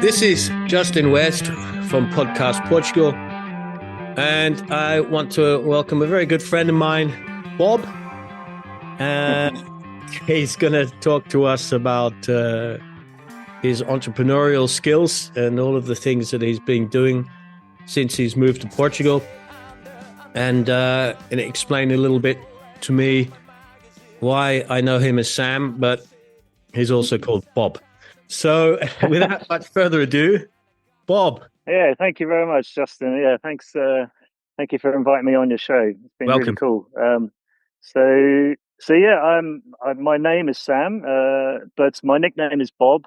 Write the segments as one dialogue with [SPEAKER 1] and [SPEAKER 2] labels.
[SPEAKER 1] This is Justin West from Podcast Portugal, and I want to welcome a very good friend of mine, Bob. He's going to talk to us about his entrepreneurial skills and all of the things that he's been doing since he's moved to Portugal, and explain a little bit to me why I know him as Sam, but he's also called Bob. So without much further ado, Bob.
[SPEAKER 2] Yeah, thank you very much, Justin. Yeah, thanks. Thank you for inviting me on your show. It's been
[SPEAKER 1] Welcome.
[SPEAKER 2] really cool. So yeah, my name is Sam, but my nickname is Bob,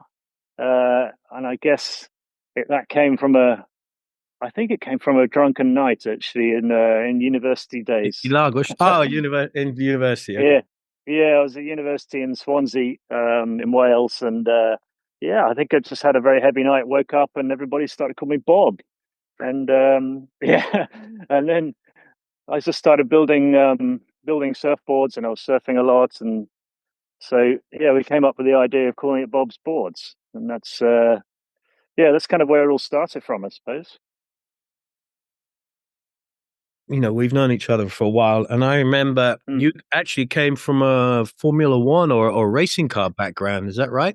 [SPEAKER 2] and I guess that came from I think it came from a drunken night actually in university days.
[SPEAKER 1] In Lagos. Oh, in university. Okay.
[SPEAKER 2] Yeah, I was at university in Swansea, in Wales, and yeah, I think I just had a very heavy night. Woke up and everybody started calling me Bob, and yeah, and then I just started building surfboards, and I was surfing a lot, and so yeah, we came up with the idea of calling it Bob's Boards, and that's that's kind of where it all started from, I suppose.
[SPEAKER 1] You know, we've known each other for a while, and I remember you actually came from a Formula One or racing car background. Is that right?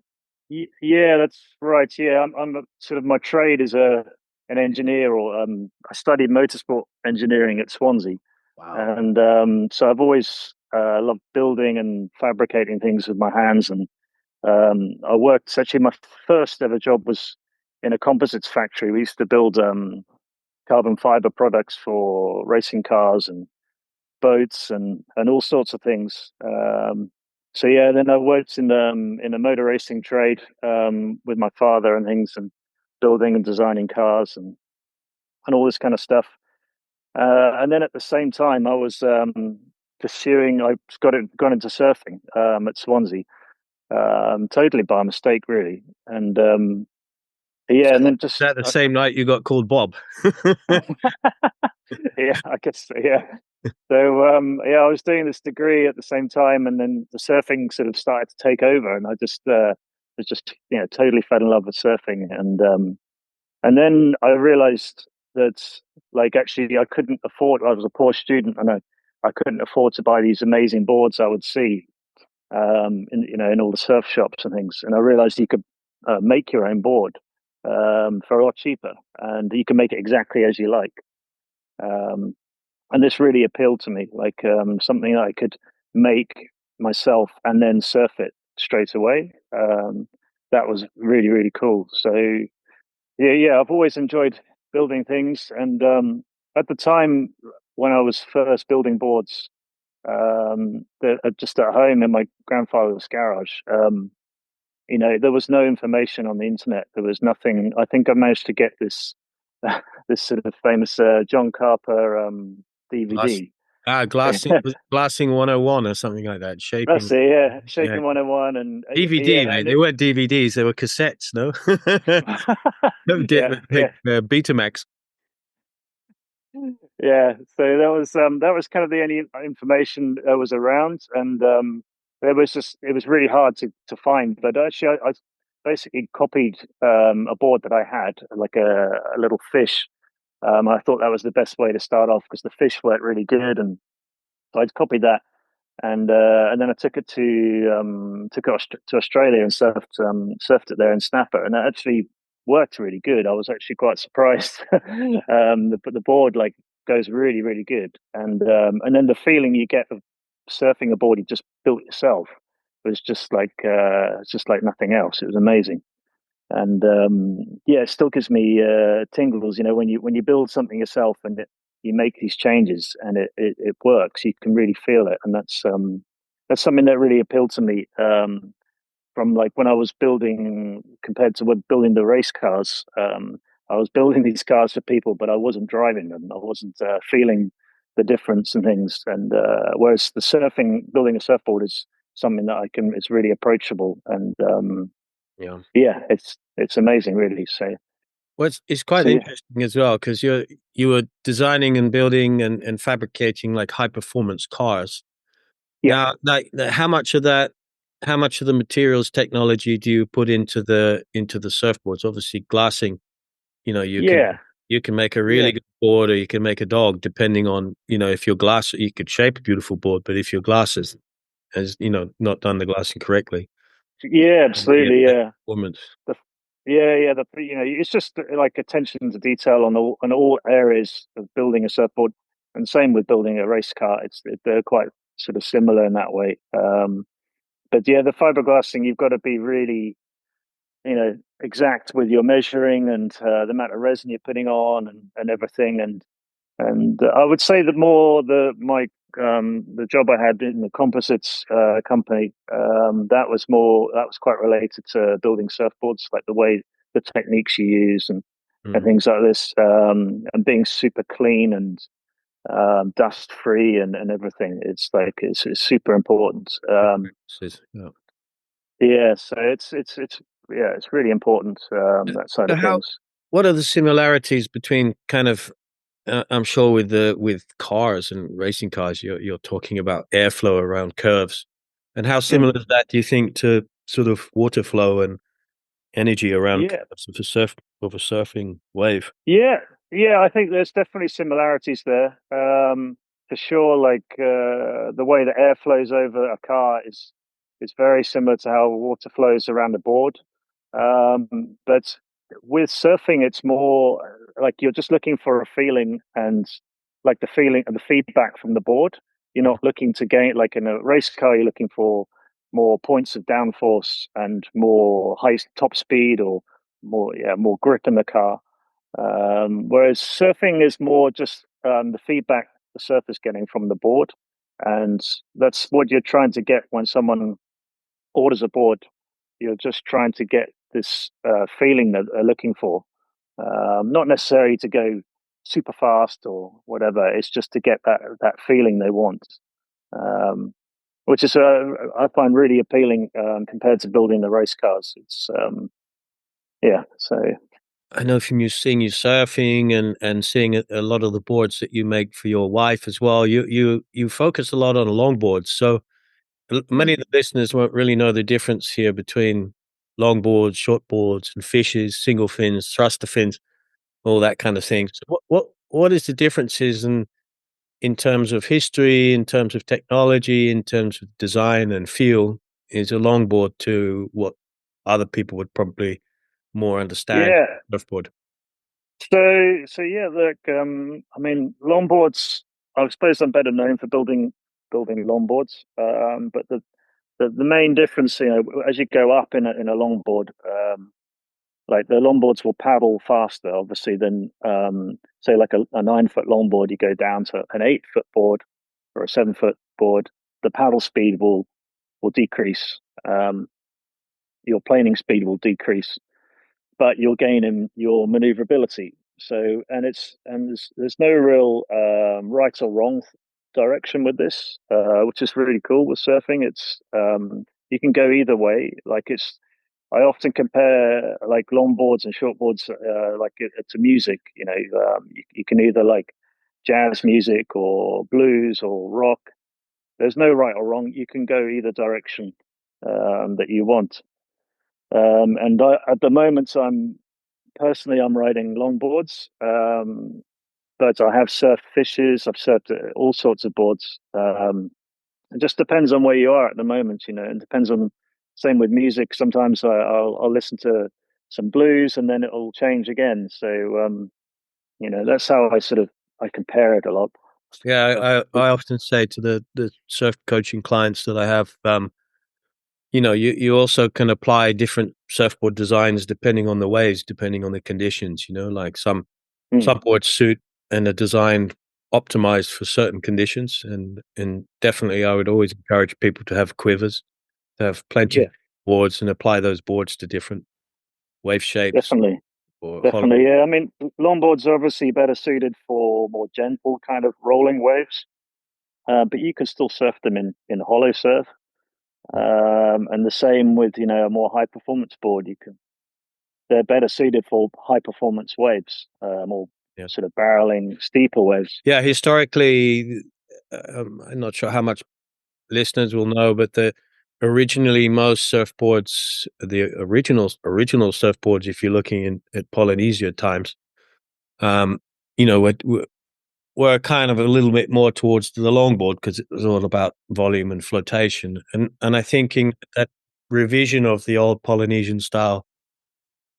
[SPEAKER 2] Yeah, that's right. Yeah, I'm sort of my trade is an engineer, or I studied motorsport engineering at Swansea.
[SPEAKER 1] Wow.
[SPEAKER 2] And so I've always loved building and fabricating things with my hands. And I worked, actually, my first ever job was in a composites factory. We used to build carbon fiber products for racing cars and boats and all sorts of things. So yeah, then I worked in the motor racing trade with my father and things, and building and designing cars and all this kind of stuff. And then at the same time, I was pursuing. I got into surfing at Swansea, totally by mistake, really. And yeah, and then just
[SPEAKER 1] Is that the same night you got called Bob?
[SPEAKER 2] Yeah, I guess so, yeah. So yeah, I was doing this degree at the same time, and then the surfing sort of started to take over, and I just was just totally fell in love with surfing, and then I realized that, like, actually I couldn't afford. I was a poor student, and I couldn't afford to buy these amazing boards I would see in all the surf shops and things. And I realized you could make your own board for a lot cheaper, and you can make it exactly as you like. Um, and this really appealed to me, like something that I could make myself and then surf it straight away. That was really, really cool. So yeah, I've always enjoyed building things, and at the time when I was first building boards, just at home in my grandfather's garage, there was no information on the internet. There was nothing. I think I managed to get this this sort of famous John Carper DVD.
[SPEAKER 1] Glassing 101 or something like that. Shaping.
[SPEAKER 2] That's it, yeah. Shaping 101 and
[SPEAKER 1] DVD, mate. They weren't DVDs, they were cassettes, no? Betamax.
[SPEAKER 2] Yeah, so that was kind of the only information that was around, and it was really hard to find. But actually, I basically copied a board that I had, like a little fish. I thought that was the best way to start off because the fish worked really good, and so I'd copied that, and then I took it to Australia and surfed it there in Snapper, and it actually worked really good. I was actually quite surprised. The board like goes really, really good, and then the feeling you get of surfing a board you just built yourself was just like nothing else. It was amazing. And yeah, it still gives me tingles. When you build something yourself and you make these changes and it works, you can really feel it, and that's something that really appealed to me. From like when I was building, compared to when building the race cars, I was building these cars for people, but I wasn't driving them. I wasn't feeling the difference and things. And whereas building a surfboard is something that it's really approachable, and yeah, it's amazing, really. So,
[SPEAKER 1] well, it's quite interesting as well, because you were designing and building and fabricating like high performance cars.
[SPEAKER 2] Yeah.
[SPEAKER 1] Now, like, how much of that how much of the materials technology do you put into the surfboards? Obviously, glassing. You know,
[SPEAKER 2] Yeah,
[SPEAKER 1] you can make a
[SPEAKER 2] yeah,
[SPEAKER 1] really good board, or you can make a dog, depending on if your glass. You could shape a beautiful board, but if your glasses has not done the glassing correctly,
[SPEAKER 2] yeah,
[SPEAKER 1] yeah,
[SPEAKER 2] absolutely, yeah.
[SPEAKER 1] performance.
[SPEAKER 2] The, yeah, it's just like attention to detail on all areas of building a surfboard, and same with building a race car. They're quite sort of similar in that way. But yeah, the fiberglass thing, you've got to be really, exact with your measuring and the amount of resin you're putting on and everything. And I would say that more the job I had in the composites company, that was quite related to building surfboards, like the techniques you use and
[SPEAKER 1] Mm.
[SPEAKER 2] things like this, and being super clean and dust free and everything. It's super important.
[SPEAKER 1] Yeah.
[SPEAKER 2] Yeah, so it's really important, that side
[SPEAKER 1] So
[SPEAKER 2] of
[SPEAKER 1] how
[SPEAKER 2] things.
[SPEAKER 1] what are the similarities between kind of I'm sure with cars and racing cars, you're talking about airflow around curves, and how
[SPEAKER 2] Mm.
[SPEAKER 1] similar is that, do you think, to sort of water flow and energy around
[SPEAKER 2] Yeah,
[SPEAKER 1] curves of a surfing wave?
[SPEAKER 2] yeah, yeah. I think there's definitely similarities there, for sure. Like the way the air flows over a car is very similar to how water flows around the board. But with surfing, it's more like you're just looking for a feeling and like the feeling and the feedback from the board. You're not looking to gain like in a race car. You're looking for more points of downforce and more high top speed or more grip in the car. Whereas surfing is more just the feedback the surfer's getting from the board, and that's what you're trying to get when someone orders a board. You're just trying to get this feeling that they're looking for, not necessarily to go super fast or whatever. It's just to get that feeling they want, um, which is I find really appealing compared to building the race cars. It's yeah, so
[SPEAKER 1] I know from you seeing you surfing and seeing a lot of the boards that you make for your wife as well. You focus a lot on longboards, so many
[SPEAKER 2] mm,
[SPEAKER 1] of the listeners won't really know the difference here between longboards, shortboards, and fishes, single fins, thruster fins, all that kind of thing. So what is the differences in terms of history, in terms of technology, in terms of design and feel? Is a longboard to what other people would probably more understand
[SPEAKER 2] yeah.
[SPEAKER 1] surfboard?
[SPEAKER 2] So yeah, look, I mean, longboards. I suppose I'm better known for building longboards. But the main difference, as you go up in a longboard, like the longboards will paddle faster, obviously, than say like a 9 foot longboard. You go down to an 8 foot board or a 7 foot board. The paddle speed will decrease. Your planing speed will decrease, but you'll gain in your maneuverability. So, and there's no real right or wrong direction with this, which is really cool with surfing. It's you can go either way. I often compare like longboards and shortboards, to music. You can either like jazz music or blues or rock. There's no right or wrong. You can go either direction that you want. At the moment, I'm riding longboards, but I have surfed fishes. I've surfed all sorts of boards. It just depends on where you are at the moment. It depends on. Same with music. Sometimes I'll listen to some blues, and then it'll change again. So that's how I compare it a lot.
[SPEAKER 1] Yeah, I often say to the surf coaching clients that I have, you also can apply different surfboard designs depending on the waves, depending on the conditions. Like
[SPEAKER 2] Mm,
[SPEAKER 1] some boards suit and are designed optimized for certain conditions, and definitely I would always encourage people to have quivers, to have plenty of
[SPEAKER 2] yeah,
[SPEAKER 1] boards, and apply those boards to different wave shapes
[SPEAKER 2] definitely,
[SPEAKER 1] or hollow.
[SPEAKER 2] definitely. Yeah, I mean, longboards are obviously better suited for more gentle kind of rolling waves, but you can still surf them in hollow surf. And the same with a more high performance board. They're better suited for high performance waves, more
[SPEAKER 1] Yeah.
[SPEAKER 2] sort of barreling steeper waves.
[SPEAKER 1] Yeah, historically, I'm not sure how much listeners will know, but originally most surfboards, the original surfboards, if you're looking at Polynesia times, um, you know, were kind of a little bit more towards the longboard because it was all about volume and flotation. And I think in that revision of the old Polynesian style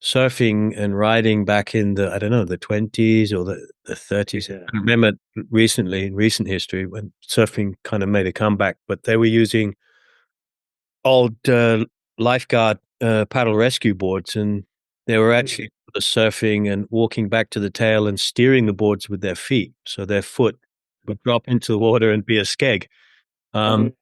[SPEAKER 1] surfing and riding back in the, I don't know, the 20s or the 30s.
[SPEAKER 2] Yeah.
[SPEAKER 1] I remember recently in recent history when surfing kind of made a comeback, but they were using old lifeguard paddle rescue boards, and they were actually surfing and walking back to the tail and steering the boards with their feet, so their foot would drop into the water and be a skeg. Um,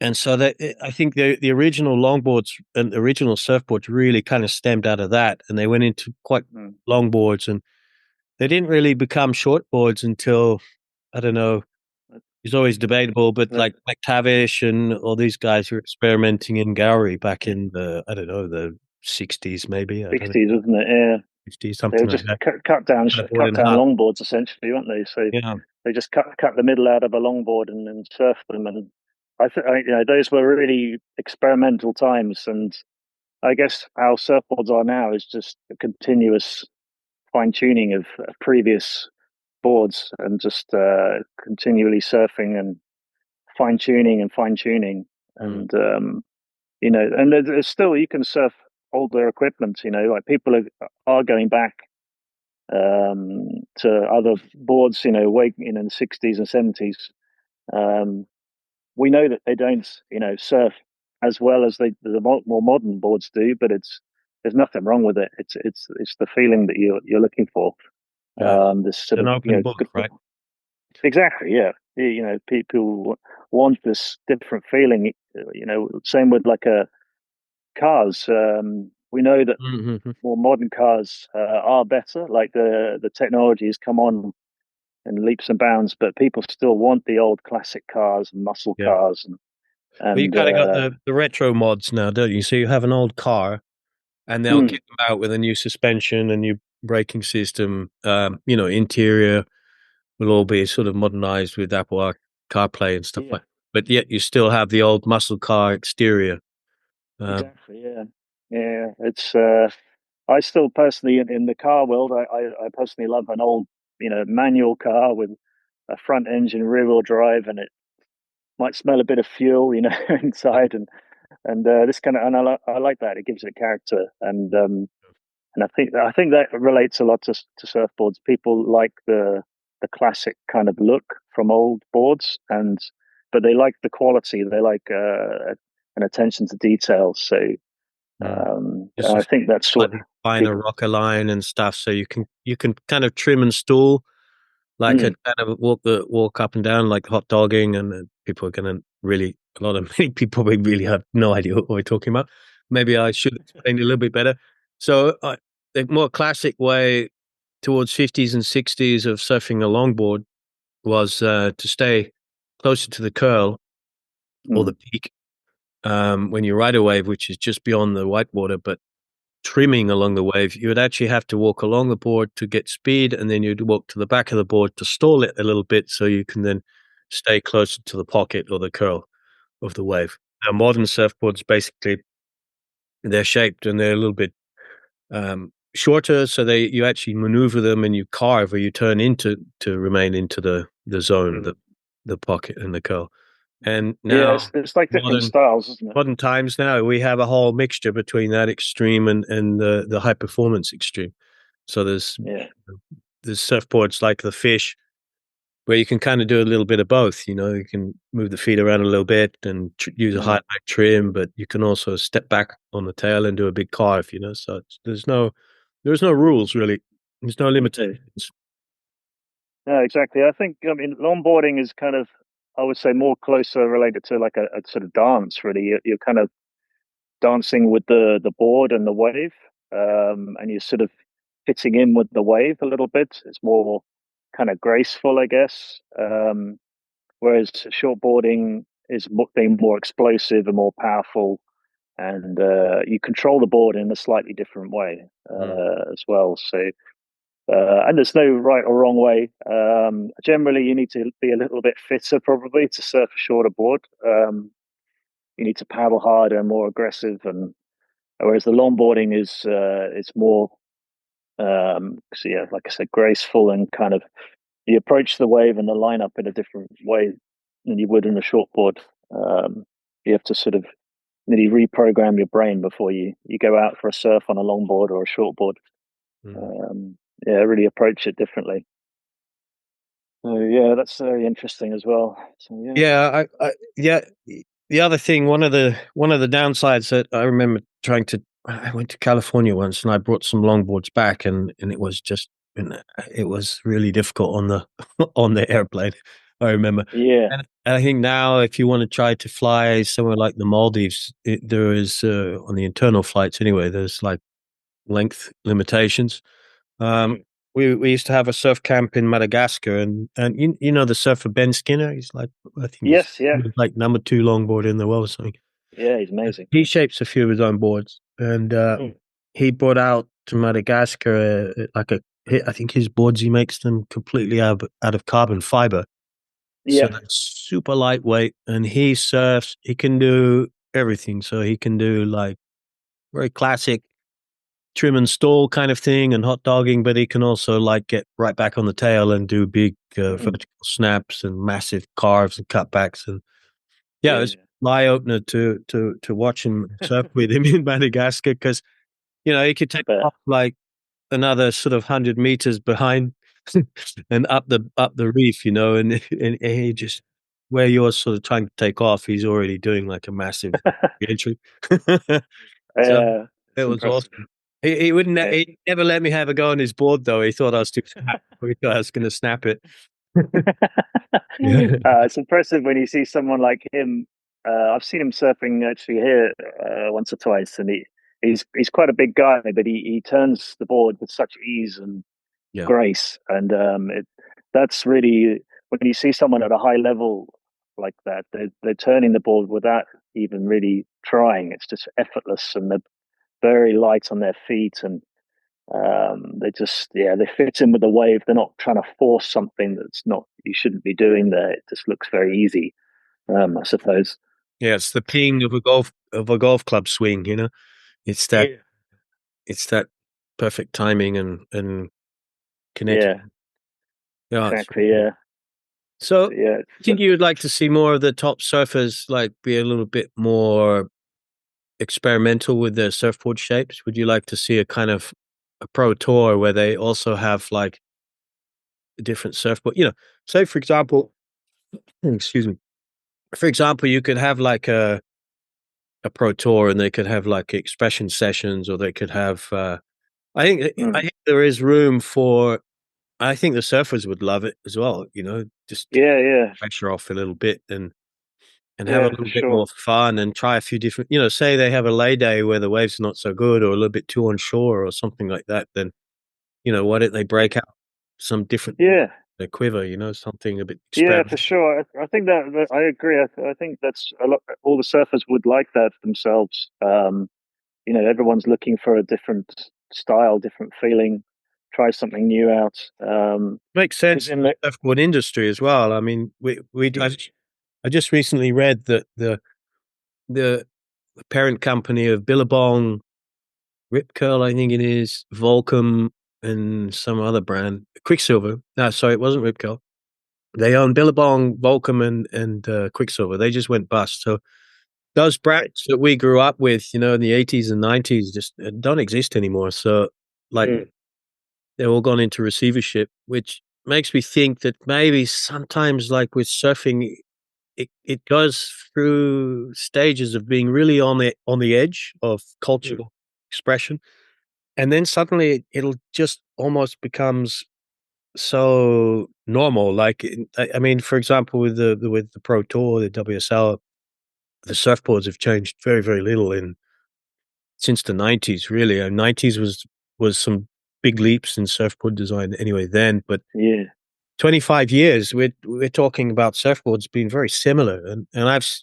[SPEAKER 1] and so that I think the original longboards and original surfboards really kind of stemmed out of that, and they went into quite
[SPEAKER 2] Mm.
[SPEAKER 1] longboards, and they didn't really become shortboards until I don't know. It's always debatable, but
[SPEAKER 2] The
[SPEAKER 1] like McTavish and all these guys who were experimenting in Gowrie back in the, I don't know, the 60s, maybe. I don't know,
[SPEAKER 2] 60s, wasn't it? Yeah.
[SPEAKER 1] 50s,
[SPEAKER 2] They were
[SPEAKER 1] something like
[SPEAKER 2] just
[SPEAKER 1] that. Kind of board
[SPEAKER 2] cut
[SPEAKER 1] and a
[SPEAKER 2] down
[SPEAKER 1] half.
[SPEAKER 2] longboards essentially, weren't they? So
[SPEAKER 1] Yeah.
[SPEAKER 2] they just cut the middle out of a longboard and surfed them. And you know, those were really experimental times. And I guess how surfboards are now is just a continuous fine tuning of previous boards and just continually surfing and fine tuning.
[SPEAKER 1] Mm,
[SPEAKER 2] And you know, and there's still you can surf older equipment. You know, like people are going back to other boards. You know, way in the 60s and 70s. Um, we know that they don't, you know, surf as well as more modern boards do, but there's nothing wrong with it. It's the feeling that you're looking for.
[SPEAKER 1] yeah.
[SPEAKER 2] This sort
[SPEAKER 1] An
[SPEAKER 2] of, you
[SPEAKER 1] open
[SPEAKER 2] know,
[SPEAKER 1] book, right?
[SPEAKER 2] exactly, yeah. You know, people want this different feeling. You know, same with like a cars. We know that
[SPEAKER 1] Mm-hmm.
[SPEAKER 2] more modern cars are better. Like the technology has come on in leaps and bounds, but people still want the old classic cars and muscle
[SPEAKER 1] Yeah.
[SPEAKER 2] cars
[SPEAKER 1] Well, you
[SPEAKER 2] and
[SPEAKER 1] kind of got the retro mods now, don't you? So you have an old car and they'll
[SPEAKER 2] mm,
[SPEAKER 1] kit them out with a new suspension, a new braking system, you know, interior will all be sort of modernized with Apple CarPlay and stuff
[SPEAKER 2] yeah,
[SPEAKER 1] like that. But yet you still have the old muscle car exterior. Um,
[SPEAKER 2] exactly, yeah, yeah. It's I still personally in the car world, I personally love an old, you know, manual car with a front engine, rear wheel drive, and it might smell a bit of fuel, you know, inside, and this kind of, and I like that. It gives it character, and I think that relates a lot to surfboards. People like the classic kind of look from old boards, and but they like the quality. They like an attention to detail. So
[SPEAKER 1] mm. Just a
[SPEAKER 2] I think that's what
[SPEAKER 1] slightly finer
[SPEAKER 2] people.
[SPEAKER 1] rocker line and stuff, so you can kind of trim and stool like a
[SPEAKER 2] Mm,
[SPEAKER 1] kind of walk up and down like hot dogging, and people are going to really a lot of many people really have no idea what we're talking about. Maybe I should explain it a little bit better. So the more classic way towards 50s and 60s of surfing a longboard was to stay closer to the curl or the
[SPEAKER 2] mm,
[SPEAKER 1] peak when you ride a wave, which is just beyond the whitewater, but trimming along the wave, you would actually have to walk along the board to get speed, and then you'd walk to the back of the board to stall it a little bit so you can then stay closer to the pocket or the curl of the wave. Now, modern surfboards basically they're shaped and they're a little bit shorter, so you actually maneuver them and you carve or you turn into to remain into the zone, the pocket and the curl. And
[SPEAKER 2] yeah,
[SPEAKER 1] now
[SPEAKER 2] it's like different
[SPEAKER 1] modern
[SPEAKER 2] styles, isn't it?
[SPEAKER 1] modern times now we have a whole mixture between that extreme and the high performance extreme. So
[SPEAKER 2] Yeah.
[SPEAKER 1] there's surfboards like the fish where you can kind of do a little bit of both. You know, you can move the feet around a little bit and use a high
[SPEAKER 2] Mm.
[SPEAKER 1] back trim, but you can also step back on the tail and do a big carve. You know, so there's no rules really. There's no
[SPEAKER 2] Okay.
[SPEAKER 1] limitations.
[SPEAKER 2] Yeah, exactly. I think I mean longboarding is kind of I would say more closer related to like a sort of dance. Really, you're kind of dancing with the board and the wave, and you're sort of fitting in with the wave a little bit. It's more kind of graceful, I guess. Whereas shortboarding is being more explosive and more powerful, and you control the board in a slightly different way
[SPEAKER 1] Mm.
[SPEAKER 2] as well. So and there's no right or wrong way. Generally, you need to be a little bit fitter probably to surf a shorter board. you need to paddle harder and more aggressive, and whereas the longboarding is more so yeah, like I said, graceful and kind of you approach the wave and the lineup in a different way than you would in a shortboard. Um, you have to sort of really reprogram your brain before you go out for a surf on a longboard or a shortboard.
[SPEAKER 1] Mm.
[SPEAKER 2] Um, yeah, really approach it differently. So yeah, that's very interesting as well. So yeah,
[SPEAKER 1] Yeah. The other thing, one of the downsides that I remember I went to California once and I brought some longboards back, and it was really difficult on the on the airplane. I remember,
[SPEAKER 2] yeah,
[SPEAKER 1] and I think now if you want to try to fly somewhere like the Maldives, there is on the internal flights anyway. There's like length limitations. Um,
[SPEAKER 2] mm.
[SPEAKER 1] we used to have a surf camp in Madagascar, and you know the surfer Ben Skinner. He's like I think
[SPEAKER 2] Yes, yeah,
[SPEAKER 1] he was like number two longboard in the world or something.
[SPEAKER 2] yeah, he's amazing.
[SPEAKER 1] He shapes a few of his own boards, and
[SPEAKER 2] Mm.
[SPEAKER 1] he brought out to Madagascar I think his boards he makes them completely out of carbon fiber, so
[SPEAKER 2] Yeah,
[SPEAKER 1] that's super lightweight. And he surfs. He can do everything. So he can do like very classic trim and stall kind of thing and hot dogging, but he can also like get right back on the tail and do big
[SPEAKER 2] mm.
[SPEAKER 1] vertical snaps and massive carves and cutbacks. And yeah, it
[SPEAKER 2] Yeah,
[SPEAKER 1] was an eye opener to watch him surf with him in Madagascar because he could
[SPEAKER 2] I
[SPEAKER 1] take
[SPEAKER 2] bet.
[SPEAKER 1] off like another sort of 100 meters behind and up the reef, and he just where you're sort of trying to take off, he's already doing like a massive entry. So
[SPEAKER 2] Yeah,
[SPEAKER 1] it
[SPEAKER 2] it's
[SPEAKER 1] was
[SPEAKER 2] impressive.
[SPEAKER 1] awesome. He wouldn't.
[SPEAKER 2] Yeah.
[SPEAKER 1] He never let me have a go on his board though. He thought I was too snap. He thought I was going to snap it. Yeah.
[SPEAKER 2] It's impressive when you see someone like him. I've seen him surfing actually here once or twice, and he's quite a big guy, but he turns the board with such ease and
[SPEAKER 1] Yeah.
[SPEAKER 2] grace, and that's really when you see someone at a high level like that, they're turning the board without even really trying. It's just effortless, and they're very light on their feet, and they just they fit in with the wave. They're not trying to force something that's not you shouldn't be doing there. It just looks very easy, I suppose.
[SPEAKER 1] Yeah, it's the ping of a golf club swing. It's that
[SPEAKER 2] Yeah.
[SPEAKER 1] it's that perfect timing and connection.
[SPEAKER 2] Yeah,
[SPEAKER 1] Yeah, it's
[SPEAKER 2] exactly.
[SPEAKER 1] really cool.
[SPEAKER 2] Yeah,
[SPEAKER 1] So,
[SPEAKER 2] yeah.
[SPEAKER 1] I think you would like to see more of the top surfers like be a little bit more experimental with their surfboard shapes? Would you like to see a kind of a pro tour where they also have like a different surfboard? Say for example, excuse me. For example, you could have like a pro tour, and they could have like expression sessions, or they could have. I
[SPEAKER 2] Mm.
[SPEAKER 1] think there is room for. I think the surfers would love it as well. Just to
[SPEAKER 2] Yeah, yeah,
[SPEAKER 1] pressure off a little bit and have a
[SPEAKER 2] yeah, for
[SPEAKER 1] little bit
[SPEAKER 2] sure.
[SPEAKER 1] more fun and try a few different. Say they have a lay day where the waves are not so good or a little bit too onshore or something like that. Then why don't they break out some different
[SPEAKER 2] Yeah,
[SPEAKER 1] their quiver? Something a bit
[SPEAKER 2] yeah, for
[SPEAKER 1] experimental.
[SPEAKER 2] sure. I think that I agree. I think that's a lot. All the surfers would like that themselves. Everyone's looking for a different style, different feeling. Try something new out.
[SPEAKER 1] Makes
[SPEAKER 2] Because
[SPEAKER 1] sense
[SPEAKER 2] in
[SPEAKER 1] for the surfboard industry as well. I mean, I just recently read that the parent company of Billabong, Rip Curl, I think it is, Volcom, and some other brand, Quicksilver. No, sorry, it wasn't Rip Curl. They own Billabong, Volcom, and Quicksilver. They just went bust. So those brands that we grew up with, in the 80s and 90s, just don't exist anymore. So, like,
[SPEAKER 2] Mm.
[SPEAKER 1] they're all gone into receivership, which makes me think that maybe sometimes, like with surfing, it goes through stages of being really on the edge of
[SPEAKER 2] Mm.
[SPEAKER 1] cultural expression, and then suddenly it'll just almost becomes so normal. Like, I mean, for example, with the Pro Tour, the WSL, the surfboards have changed very, very little in since the 90s. Really, and 90s was some big leaps in surfboard design anyway then, but
[SPEAKER 2] Yeah.
[SPEAKER 1] 25 years, we're talking about surfboards being very similar. And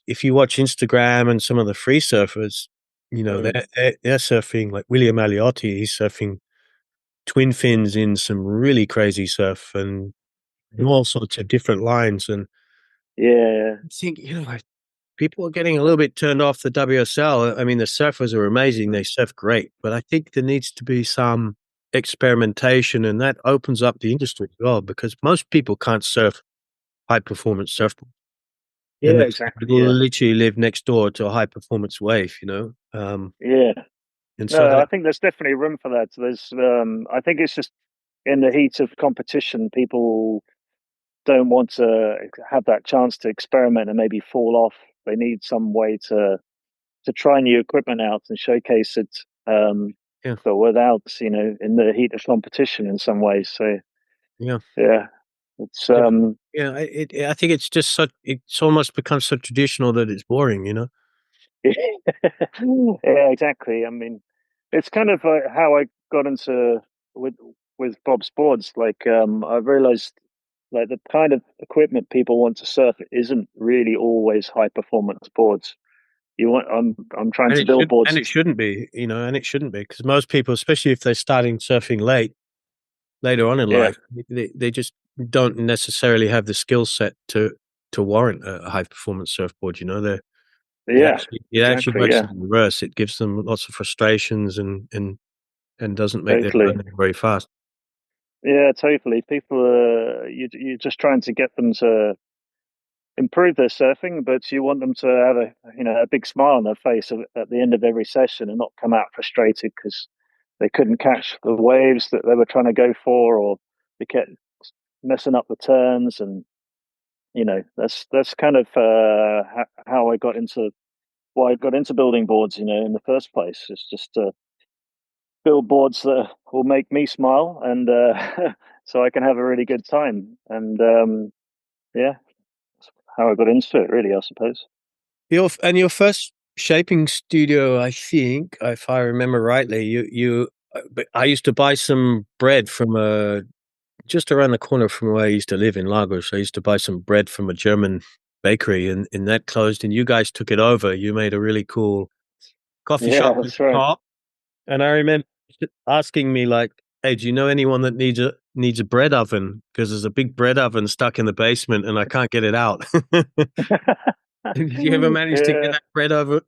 [SPEAKER 1] if you watch Instagram and some of the free surfers,
[SPEAKER 2] Mm.
[SPEAKER 1] they're surfing like William Aliotti. He's surfing twin fins in some really crazy surf and all sorts of different lines. And
[SPEAKER 2] Yeah.
[SPEAKER 1] I think, people are getting a little bit turned off the WSL. I mean, the surfers are amazing; they surf great, but I think there needs to be some experimentation, and that opens up the industry as well because most people can't surf high performance surfboard, and
[SPEAKER 2] Yeah,
[SPEAKER 1] they
[SPEAKER 2] exactly. Yeah,
[SPEAKER 1] literally live next door to a high performance wave,
[SPEAKER 2] yeah.
[SPEAKER 1] and so
[SPEAKER 2] No, I
[SPEAKER 1] that
[SPEAKER 2] think there's definitely room for that. I think it's just in the heat of competition, people don't want to have that chance to experiment and maybe fall off. They need some way to try new equipment out and showcase it, um,
[SPEAKER 1] yeah,
[SPEAKER 2] but without, in the heat of competition in some ways. So
[SPEAKER 1] yeah.
[SPEAKER 2] yeah, it's
[SPEAKER 1] Yeah, yeah. I think it's just such. It's almost become so traditional that it's boring.
[SPEAKER 2] yeah, exactly. I mean, it's kind of how I got into with with Bob's boards. Like, I realized like the kind of equipment people want to surf isn't really always high performance boards. I'm trying
[SPEAKER 1] And
[SPEAKER 2] to build
[SPEAKER 1] and
[SPEAKER 2] boards.
[SPEAKER 1] it shouldn't be. And it shouldn't be because most people, especially if they're starting surfing later on in
[SPEAKER 2] Yeah,
[SPEAKER 1] life, they just don't necessarily have the skill set to warrant a high performance surfboard.
[SPEAKER 2] yeah,
[SPEAKER 1] It actually
[SPEAKER 2] exactly.
[SPEAKER 1] works
[SPEAKER 2] Yeah,
[SPEAKER 1] in reverse. It gives them lots of frustrations and doesn't make their
[SPEAKER 2] totally.
[SPEAKER 1] learning very fast.
[SPEAKER 2] Yeah, totally. People, you're just trying to get them to improve their surfing, but you want them to have a big smile on their face at the end of every session and not come out frustrated because they couldn't catch the waves that they were trying to go for, or they kept messing up the turns. And that's kind of how I got into why I got into building boards. In the first place, it's just to build boards that will make me smile, and so I can have a really good time. And yeah, that's how I got into it, really, I suppose.
[SPEAKER 1] Your first shaping studio, I think, if I remember rightly, but I used to buy some bread from just around the corner from where I used to live in Lagos. I used to buy some bread from a German bakery, and that closed. And you guys took it over. You made a really cool coffee
[SPEAKER 2] Yeah,
[SPEAKER 1] shop at
[SPEAKER 2] that's
[SPEAKER 1] the
[SPEAKER 2] right.
[SPEAKER 1] top. And I remember asking me like, "Hey, do you know anyone that needs a bread oven? Because there's a big bread oven stuck in the basement, and I can't get it out." Did you ever manage to get
[SPEAKER 2] Yeah.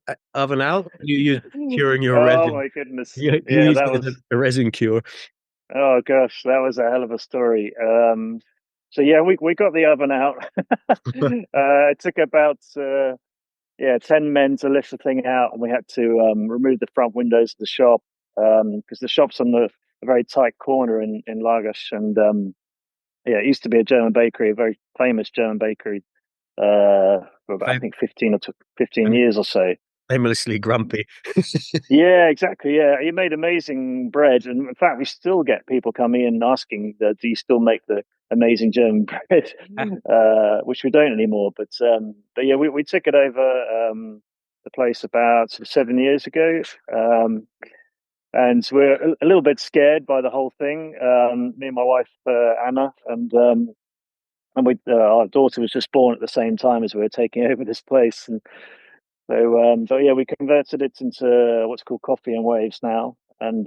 [SPEAKER 1] that oven out? You use curing your
[SPEAKER 2] Oh
[SPEAKER 1] resin.
[SPEAKER 2] my goodness.
[SPEAKER 1] You
[SPEAKER 2] Yeah,
[SPEAKER 1] use
[SPEAKER 2] that
[SPEAKER 1] it as
[SPEAKER 2] was.
[SPEAKER 1] a resin cure.
[SPEAKER 2] Oh gosh, that was a hell of a story. So yeah, we got the oven out. It took about 10 men to lift the thing out, and we had to remove the front windows of the shop because the shop's on a very tight corner in Lagos. And yeah, it used to be a German bakery, a very famous German bakery, for about, I
[SPEAKER 1] Fam-
[SPEAKER 2] think 15 years or so.
[SPEAKER 1] Famously grumpy.
[SPEAKER 2] Yeah, exactly. Yeah, he made amazing bread, and in fact, we still get people coming in asking, "Do you still make the amazing German bread?" Which we don't anymore. But yeah, we took it over the place about sort of 7 years ago, and we're a little bit scared by the whole thing. Me and my wife Anna, and our daughter was just born at the same time as we were taking over this place. And so yeah, we converted it into what's called coffee and waves now. And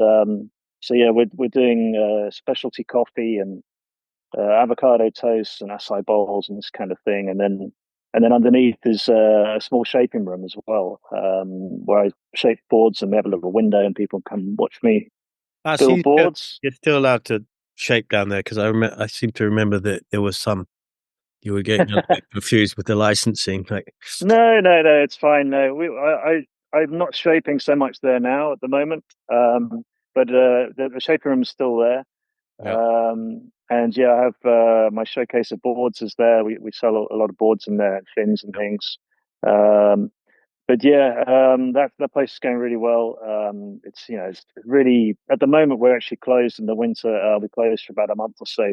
[SPEAKER 2] so yeah, we're doing specialty coffee and avocado toast and acai bowls and this kind of thing. And then underneath is a small shaping room as well, where I shape boards, and we have a little window and people come watch me
[SPEAKER 1] I
[SPEAKER 2] build
[SPEAKER 1] see
[SPEAKER 2] boards.
[SPEAKER 1] you're still allowed to shape down there because I seem to remember that there was some you were getting a bit confused with the licensing. Like,
[SPEAKER 2] No, no, no, it's fine. No, I'm not shaping so much there now at the moment. But the shaping room is still there.
[SPEAKER 1] yeah,
[SPEAKER 2] And yeah, I have my showcase of boards is there. We sell a lot of boards in there, fins and
[SPEAKER 1] yeah,
[SPEAKER 2] things. Um, but yeah, that place is going really well. It's really at the moment we're actually closed in the winter. We're closed for about a month or so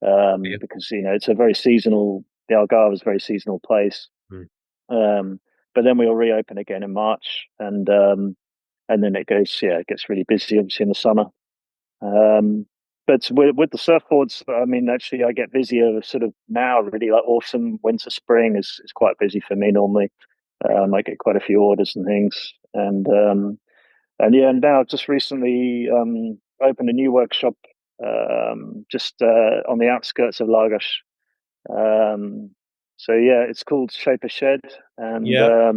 [SPEAKER 1] yeah.
[SPEAKER 2] because it's a very seasonal. The Algarve is a very seasonal place.
[SPEAKER 1] Mm.
[SPEAKER 2] Um, but then we'll reopen again in March, and then it gets really busy obviously in the summer. Um, but with the surfboards, I mean, actually, I get busier sort of now. Really, like autumn, winter, spring is quite busy for me normally. I get quite a few orders and things, and yeah, and now I've just recently opened a new workshop just on the outskirts of Lagos. Um, So yeah, it's called Shaper Shed, and
[SPEAKER 1] Yeah.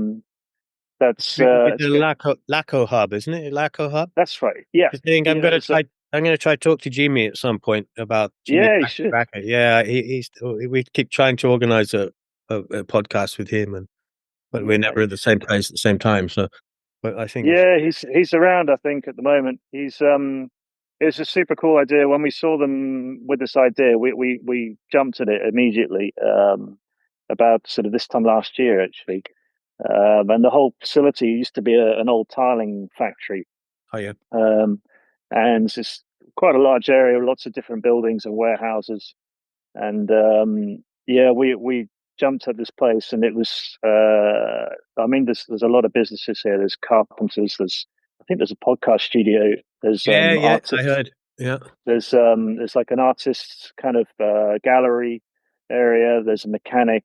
[SPEAKER 2] that's
[SPEAKER 1] With the
[SPEAKER 2] it's good.
[SPEAKER 1] Laco hub, isn't it? Laco hub.
[SPEAKER 2] That's right. Yeah,
[SPEAKER 1] I think I'm
[SPEAKER 2] yeah.
[SPEAKER 1] gonna try. I'm gonna try talk to Jimmy at some point about Jimmy
[SPEAKER 2] Yeah, you should.
[SPEAKER 1] Cracker. Yeah, he's. We keep trying to organize a podcast with him, and but we're
[SPEAKER 2] Yeah,
[SPEAKER 1] never at the same place at the same time. So, but I think it's
[SPEAKER 2] yeah. He's around. I think at the moment he's It's a super cool idea. When we saw them with this idea, we jumped at it immediately. About sort of this time last year, actually. And the whole facility used to be an old tiling factory.
[SPEAKER 1] oh yeah,
[SPEAKER 2] Um, and it's just quite a large area, lots of different buildings and warehouses. And yeah, we jumped at this place, and it was. I mean, there's a lot of businesses here. There's carpenters. I think there's a podcast studio. There's
[SPEAKER 1] yeah. I
[SPEAKER 2] artists.
[SPEAKER 1] heard. Yeah.
[SPEAKER 2] There's like an artist's kind of gallery area. There's a mechanic.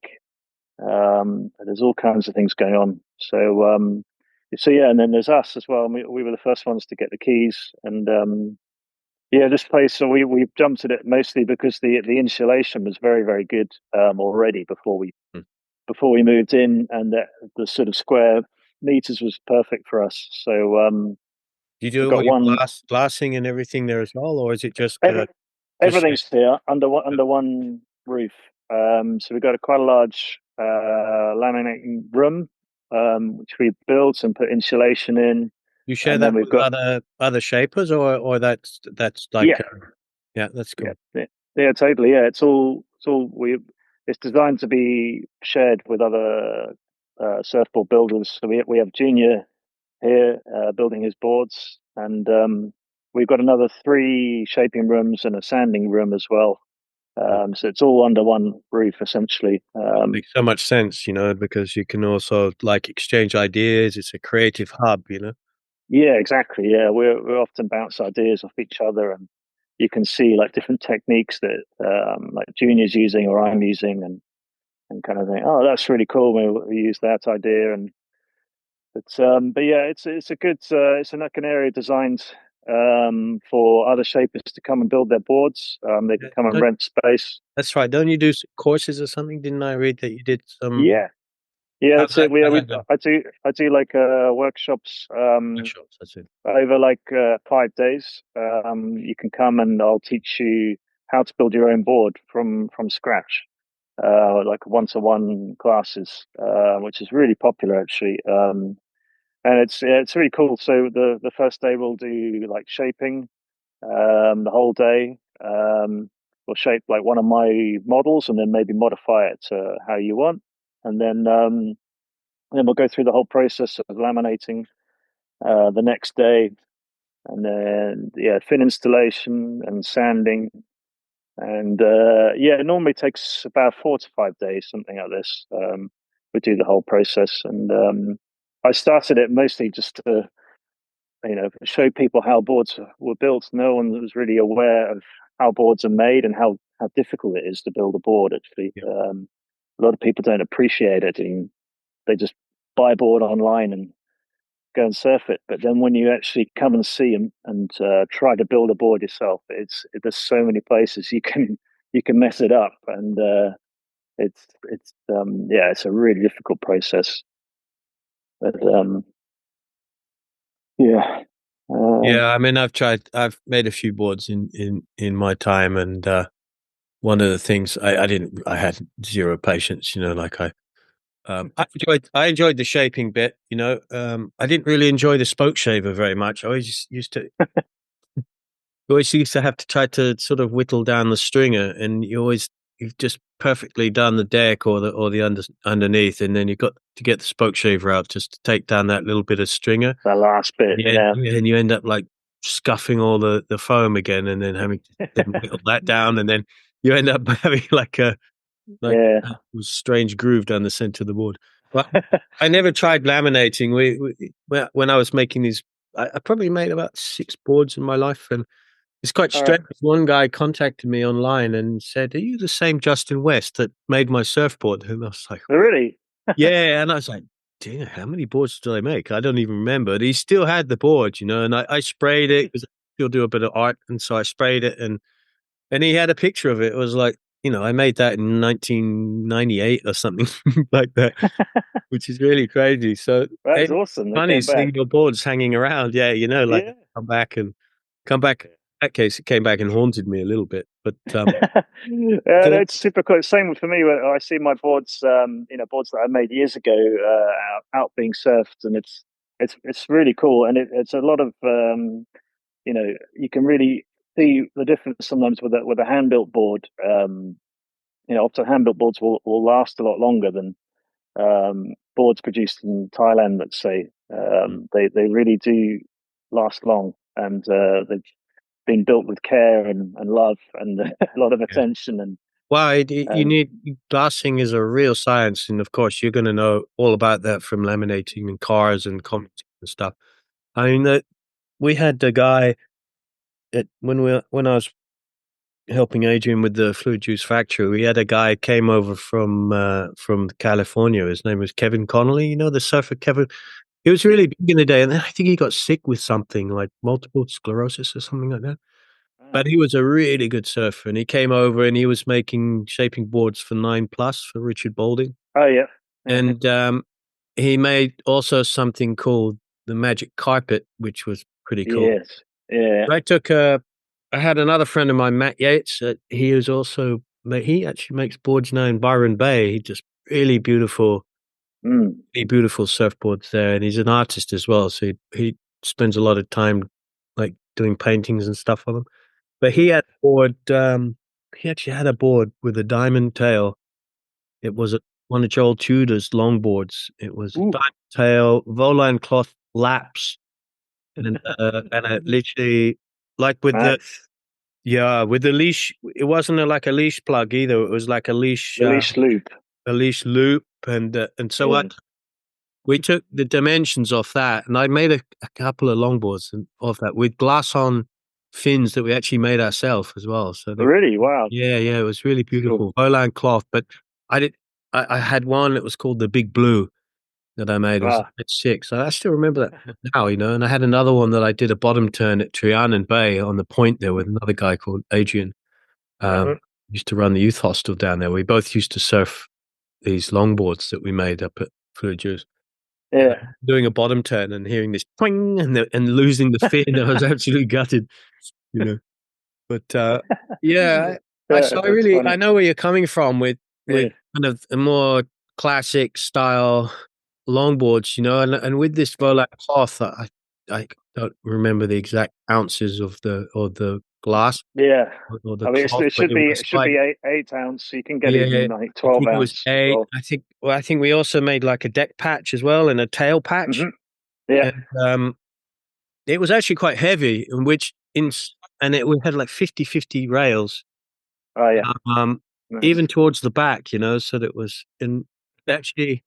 [SPEAKER 2] There's all kinds of things going on. So yeah, and then there's us as well. We were the first ones to get the keys, and yeah, this place. So we jumped at it mostly because the insulation was very very good already
[SPEAKER 1] Hmm.
[SPEAKER 2] before we moved in, and the sort of square meters was perfect for us. So
[SPEAKER 1] Do you
[SPEAKER 2] we
[SPEAKER 1] do all
[SPEAKER 2] got
[SPEAKER 1] your
[SPEAKER 2] one.
[SPEAKER 1] glassing and everything there as well, or is it
[SPEAKER 2] Every,
[SPEAKER 1] just shape?
[SPEAKER 2] Everything's here under one roof. So we've got quite a large laminating room, which we built and put insulation in,
[SPEAKER 1] You share
[SPEAKER 2] and then
[SPEAKER 1] that
[SPEAKER 2] we've
[SPEAKER 1] with
[SPEAKER 2] got
[SPEAKER 1] other shapers, or that's like
[SPEAKER 2] yeah,
[SPEAKER 1] yeah, that's
[SPEAKER 2] yeah,
[SPEAKER 1] cool.
[SPEAKER 2] yeah, yeah, totally. Yeah, it's all we. It's designed to be shared with other surfboard builders. So we have Junior here building his boards, and we've got another three shaping rooms and a sanding room as well. So it's all under one roof essentially.
[SPEAKER 1] Makes so much sense, because you can also like exchange ideas. It's a creative hub.
[SPEAKER 2] Yeah, exactly. Yeah, we often bounce ideas off each other, and you can see like different techniques that like Junior's using or I'm using, and kind of think, oh, that's really cool. We use that idea, and but yeah, it's a good it's like an area designed for other shapers to come and build their boards. They
[SPEAKER 1] Yeah.
[SPEAKER 2] can come and rent space.
[SPEAKER 1] That's right. Don't you do courses or something? Didn't I read that you did some?
[SPEAKER 2] Yeah, yeah,
[SPEAKER 1] How's
[SPEAKER 2] that's it.
[SPEAKER 1] that?
[SPEAKER 2] We,
[SPEAKER 1] How's
[SPEAKER 2] we
[SPEAKER 1] that go?
[SPEAKER 2] I do like workshops
[SPEAKER 1] Workshops. That's it.
[SPEAKER 2] over like 5 days. You can come and I'll teach you how to build your own board from scratch, like one-to-one classes, which is really popular actually. And it's really cool. So the first day we'll do like shaping, the whole day. We'll shape like one of my models and then maybe modify it to how you want, and then we'll go through the whole process of laminating the next day, and then yeah, fin installation and sanding, and yeah, it normally takes about 4 to 5 days, something like this. We do the whole process, and I started it mostly just to show people how boards were built. No one was really aware of how boards are made and how difficult it is to build a board. Actually,
[SPEAKER 1] Yeah.
[SPEAKER 2] a lot of people don't appreciate it, and they just buy a board online and go and surf it. But then when you actually come and see them and try to build a board yourself, there's so many places you can mess it up, and it's yeah, it's a really difficult process. But yeah,
[SPEAKER 1] Yeah, I mean, I've made a few boards in my time, and one of the things I had zero patience, like I enjoyed the shaping bit, I didn't really enjoy the spoke shaver very much. I always used to have to try to sort of whittle down the stringer, and you've just perfectly done the deck or the underneath, and then you've got to get the spoke shaver out just to take down that little bit of stringer.
[SPEAKER 2] the last bit,
[SPEAKER 1] Yeah,
[SPEAKER 2] yeah.
[SPEAKER 1] and you end up like scuffing all the foam again, and then having to then whittle that down, and then you end up having
[SPEAKER 2] Yeah.
[SPEAKER 1] a strange groove down the center of the board. But I never tried laminating. When I was making these, I probably made about 6 boards in my life, and it's quite
[SPEAKER 2] All right.
[SPEAKER 1] strange. One guy contacted me online and said, "Are you the same Justin West that made my surfboard?" And I was like,
[SPEAKER 2] Really?
[SPEAKER 1] yeah, and I was like, "Dear, how many boards did I make? I don't even remember." But he still had the board, and I sprayed it because I still do a bit of art, and so I sprayed it, and he had a picture of it. It was like I made that in 1998 or something like that, which is really crazy. So
[SPEAKER 2] That is
[SPEAKER 1] it's
[SPEAKER 2] awesome. They
[SPEAKER 1] funny
[SPEAKER 2] came
[SPEAKER 1] seeing
[SPEAKER 2] back.
[SPEAKER 1] your boards hanging around. Yeah, like
[SPEAKER 2] Yeah.
[SPEAKER 1] come back and come back. In that case, it came back and haunted me a little bit. But
[SPEAKER 2] Yeah,
[SPEAKER 1] the,
[SPEAKER 2] it's super cool. Same for me when I see my boards, boards that I made years ago, out being surfed, and it's really cool, and it's a lot of you can really see the difference sometimes with a hand built board. Often hand built boards will last a lot longer than boards produced in Thailand. Let's say they really do last long, and they've been built with care and love and a lot of
[SPEAKER 1] yeah.
[SPEAKER 2] attention
[SPEAKER 1] Well, you
[SPEAKER 2] and
[SPEAKER 1] need glassing is a real science, and of course, you're going to know all about that from laminating in cars and commenting and stuff. I mean, that we had the guy when I was helping Adrian with the fluid juice factory. We had a guy came over from California. His name was Kevin Connolly. You know the surfer Kevin. He was
[SPEAKER 2] yeah.
[SPEAKER 1] really big in the day, and then I think he got sick with something like multiple sclerosis or something like that.
[SPEAKER 2] Ah.
[SPEAKER 1] But he was a really good surfer, and he came over and he was making shaping boards for 9 Plus for Richard Balding,
[SPEAKER 2] Oh yeah, yeah,
[SPEAKER 1] and he made also something called the Magic Carpet, which was pretty cool.
[SPEAKER 2] yes, yeah.
[SPEAKER 1] I took I had another friend of mine, Matt Yates. He is also he actually makes boards now in Byron Bay. He just
[SPEAKER 2] Mm.
[SPEAKER 1] really beautiful surfboards there, and he's an artist as well. So he spends a lot of time like doing paintings and stuff on them. But he had a board. He actually had a board with a diamond tail. It was one of Joel Tudor's longboards. It was a
[SPEAKER 2] Ooh,
[SPEAKER 1] diamond tail, Voline cloth laps, and it literally like with the
[SPEAKER 2] nice.
[SPEAKER 1] yeah, with the leash, it wasn't like a leash plug either. It was like
[SPEAKER 2] The leash loop.
[SPEAKER 1] a leash loop, and so
[SPEAKER 2] Yeah.
[SPEAKER 1] we took the dimensions off that, and I made a couple of longboards of that with glass on fins that we actually made ourselves as well. So
[SPEAKER 2] Really? Wow.
[SPEAKER 1] yeah, it was really
[SPEAKER 2] That's cool.
[SPEAKER 1] beautiful, Volan cloth. But I did, I had one that was called the Big Blue that I made. It was
[SPEAKER 2] Ah.
[SPEAKER 1] at six. I still remember that now, and I had another one that I did a bottom turn at Trianon Bay on the point there with another guy called Adrian.
[SPEAKER 2] Uh-huh.
[SPEAKER 1] Used to run the youth hostel down there. We both used to surf these longboards that we made up at Fluid Juice. And
[SPEAKER 2] Yeah.
[SPEAKER 1] doing a bottom turn and hearing this twing and losing the fin, I was absolutely gutted, you know. But yeah,
[SPEAKER 2] Yeah, that's
[SPEAKER 1] I
[SPEAKER 2] funny.
[SPEAKER 1] know where you're coming from with
[SPEAKER 2] Yeah.
[SPEAKER 1] kind of a more classic style longboards, and with this Volat cloth, I don't remember the exact ounces of the glass
[SPEAKER 2] Yeah.
[SPEAKER 1] or the
[SPEAKER 2] I mean,
[SPEAKER 1] cloth,
[SPEAKER 2] it
[SPEAKER 1] but
[SPEAKER 2] should
[SPEAKER 1] it
[SPEAKER 2] be
[SPEAKER 1] was
[SPEAKER 2] it should
[SPEAKER 1] like
[SPEAKER 2] be 8 ounce. You can get
[SPEAKER 1] yeah,
[SPEAKER 2] even like
[SPEAKER 1] I
[SPEAKER 2] 12
[SPEAKER 1] think it was
[SPEAKER 2] ounce as
[SPEAKER 1] 8.
[SPEAKER 2] well.
[SPEAKER 1] I think we also made like a deck patch as well and a tail patch,
[SPEAKER 2] Hmm. Yeah.
[SPEAKER 1] and it was actually quite heavy, and we had like 50/50 rails,
[SPEAKER 2] Oh yeah.
[SPEAKER 1] um,
[SPEAKER 2] Nice.
[SPEAKER 1] even towards the back, so that was in actually,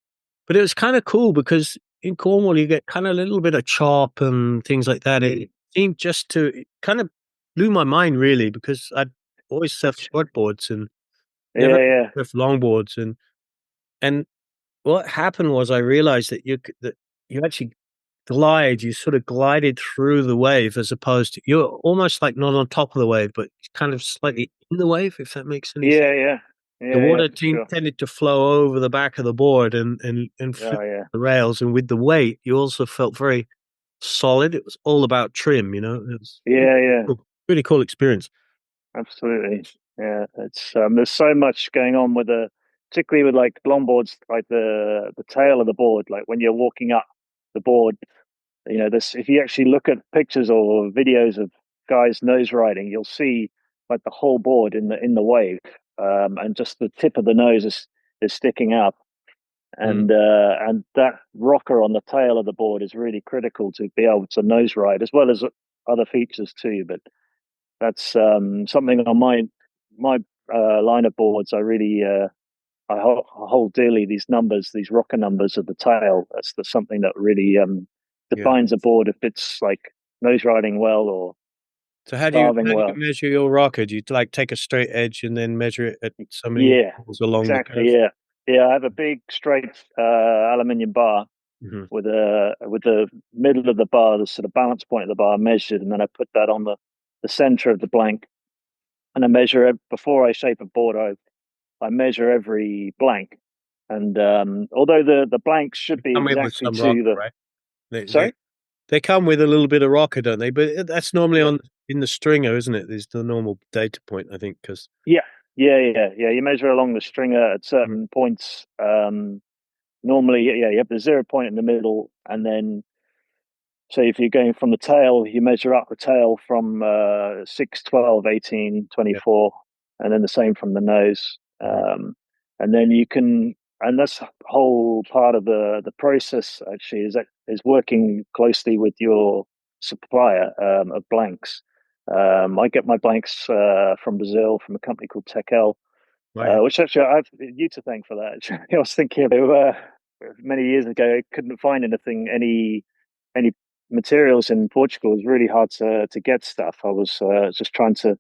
[SPEAKER 1] but it was kind of cool because in Cornwall you get kind of a little bit of chop and things like that. It seemed it kind of blew my mind really because I'd always surfed shortboards and never
[SPEAKER 2] Yeah, yeah,
[SPEAKER 1] surfed longboards, and what happened was I realized that you actually you sort of glided through the wave as opposed to you're almost like not on top of the wave, but kind of slightly in the wave, if that makes any sense.
[SPEAKER 2] yeah, yeah,
[SPEAKER 1] The
[SPEAKER 2] yeah, yeah,
[SPEAKER 1] water
[SPEAKER 2] for sure.
[SPEAKER 1] tended to flow over the back of the board and flip
[SPEAKER 2] Oh yeah,
[SPEAKER 1] the rails, and with the weight, you also felt very solid. It was all about trim, It was
[SPEAKER 2] yeah, yeah.
[SPEAKER 1] really cool experience.
[SPEAKER 2] Absolutely. Yeah, it's there's so much going on with particularly with like longboards, like the tail of the board. Like when you're walking up the board, this if you actually look at pictures or videos of guys nose riding, you'll see like the whole board in the wave, and just the tip of the nose is sticking up,
[SPEAKER 1] Mm,
[SPEAKER 2] and that rocker on the tail of the board is really critical to be able to nose ride as well as other features too. But that's something on my line of boards. I hold dearly these numbers, these rocker numbers of the tail. Something that really
[SPEAKER 1] yeah.
[SPEAKER 2] defines a board if it's like nose riding well or
[SPEAKER 1] So
[SPEAKER 2] carving
[SPEAKER 1] how do you
[SPEAKER 2] well.
[SPEAKER 1] measure your rocker? Do you like take a straight edge and then measure it at so many
[SPEAKER 2] Yeah,
[SPEAKER 1] intervals along the
[SPEAKER 2] exactly.
[SPEAKER 1] curve?
[SPEAKER 2] Yeah, yeah. I have a big straight aluminium bar
[SPEAKER 1] Hmm.
[SPEAKER 2] with the middle of the bar, the sort of balance point of the bar measured, and then I put that on the center of the blank, and I measure it before I shape a board. I measure every blank, and although the blanks should be
[SPEAKER 1] Come in with
[SPEAKER 2] exactly
[SPEAKER 1] some
[SPEAKER 2] to
[SPEAKER 1] rocker,
[SPEAKER 2] the
[SPEAKER 1] right? They, they
[SPEAKER 2] sorry.
[SPEAKER 1] they come with a little bit of rocker, don't they? But that's normally
[SPEAKER 2] Yeah,
[SPEAKER 1] on in the stringer, isn't it? There's the normal data point, I think, because
[SPEAKER 2] yeah, yeah. You measure along the stringer at certain points. Normally, yeah, you have the 0 point in the middle, and then so if you're going from the tail, you measure up the tail from 6, 12, 18,
[SPEAKER 1] yeah.
[SPEAKER 2] 24, and then the same from the nose.
[SPEAKER 1] Mhm.
[SPEAKER 2] And then you can, and that's a whole part of the process actually is working closely with your supplier of blanks. I get my blanks from Brazil from a company called Tekel,
[SPEAKER 1] Right.
[SPEAKER 2] which actually I've you to thank for that. I was thinking they were many years ago. I couldn't find anything, any materials in Portugal. It was really hard to get stuff. I was just trying to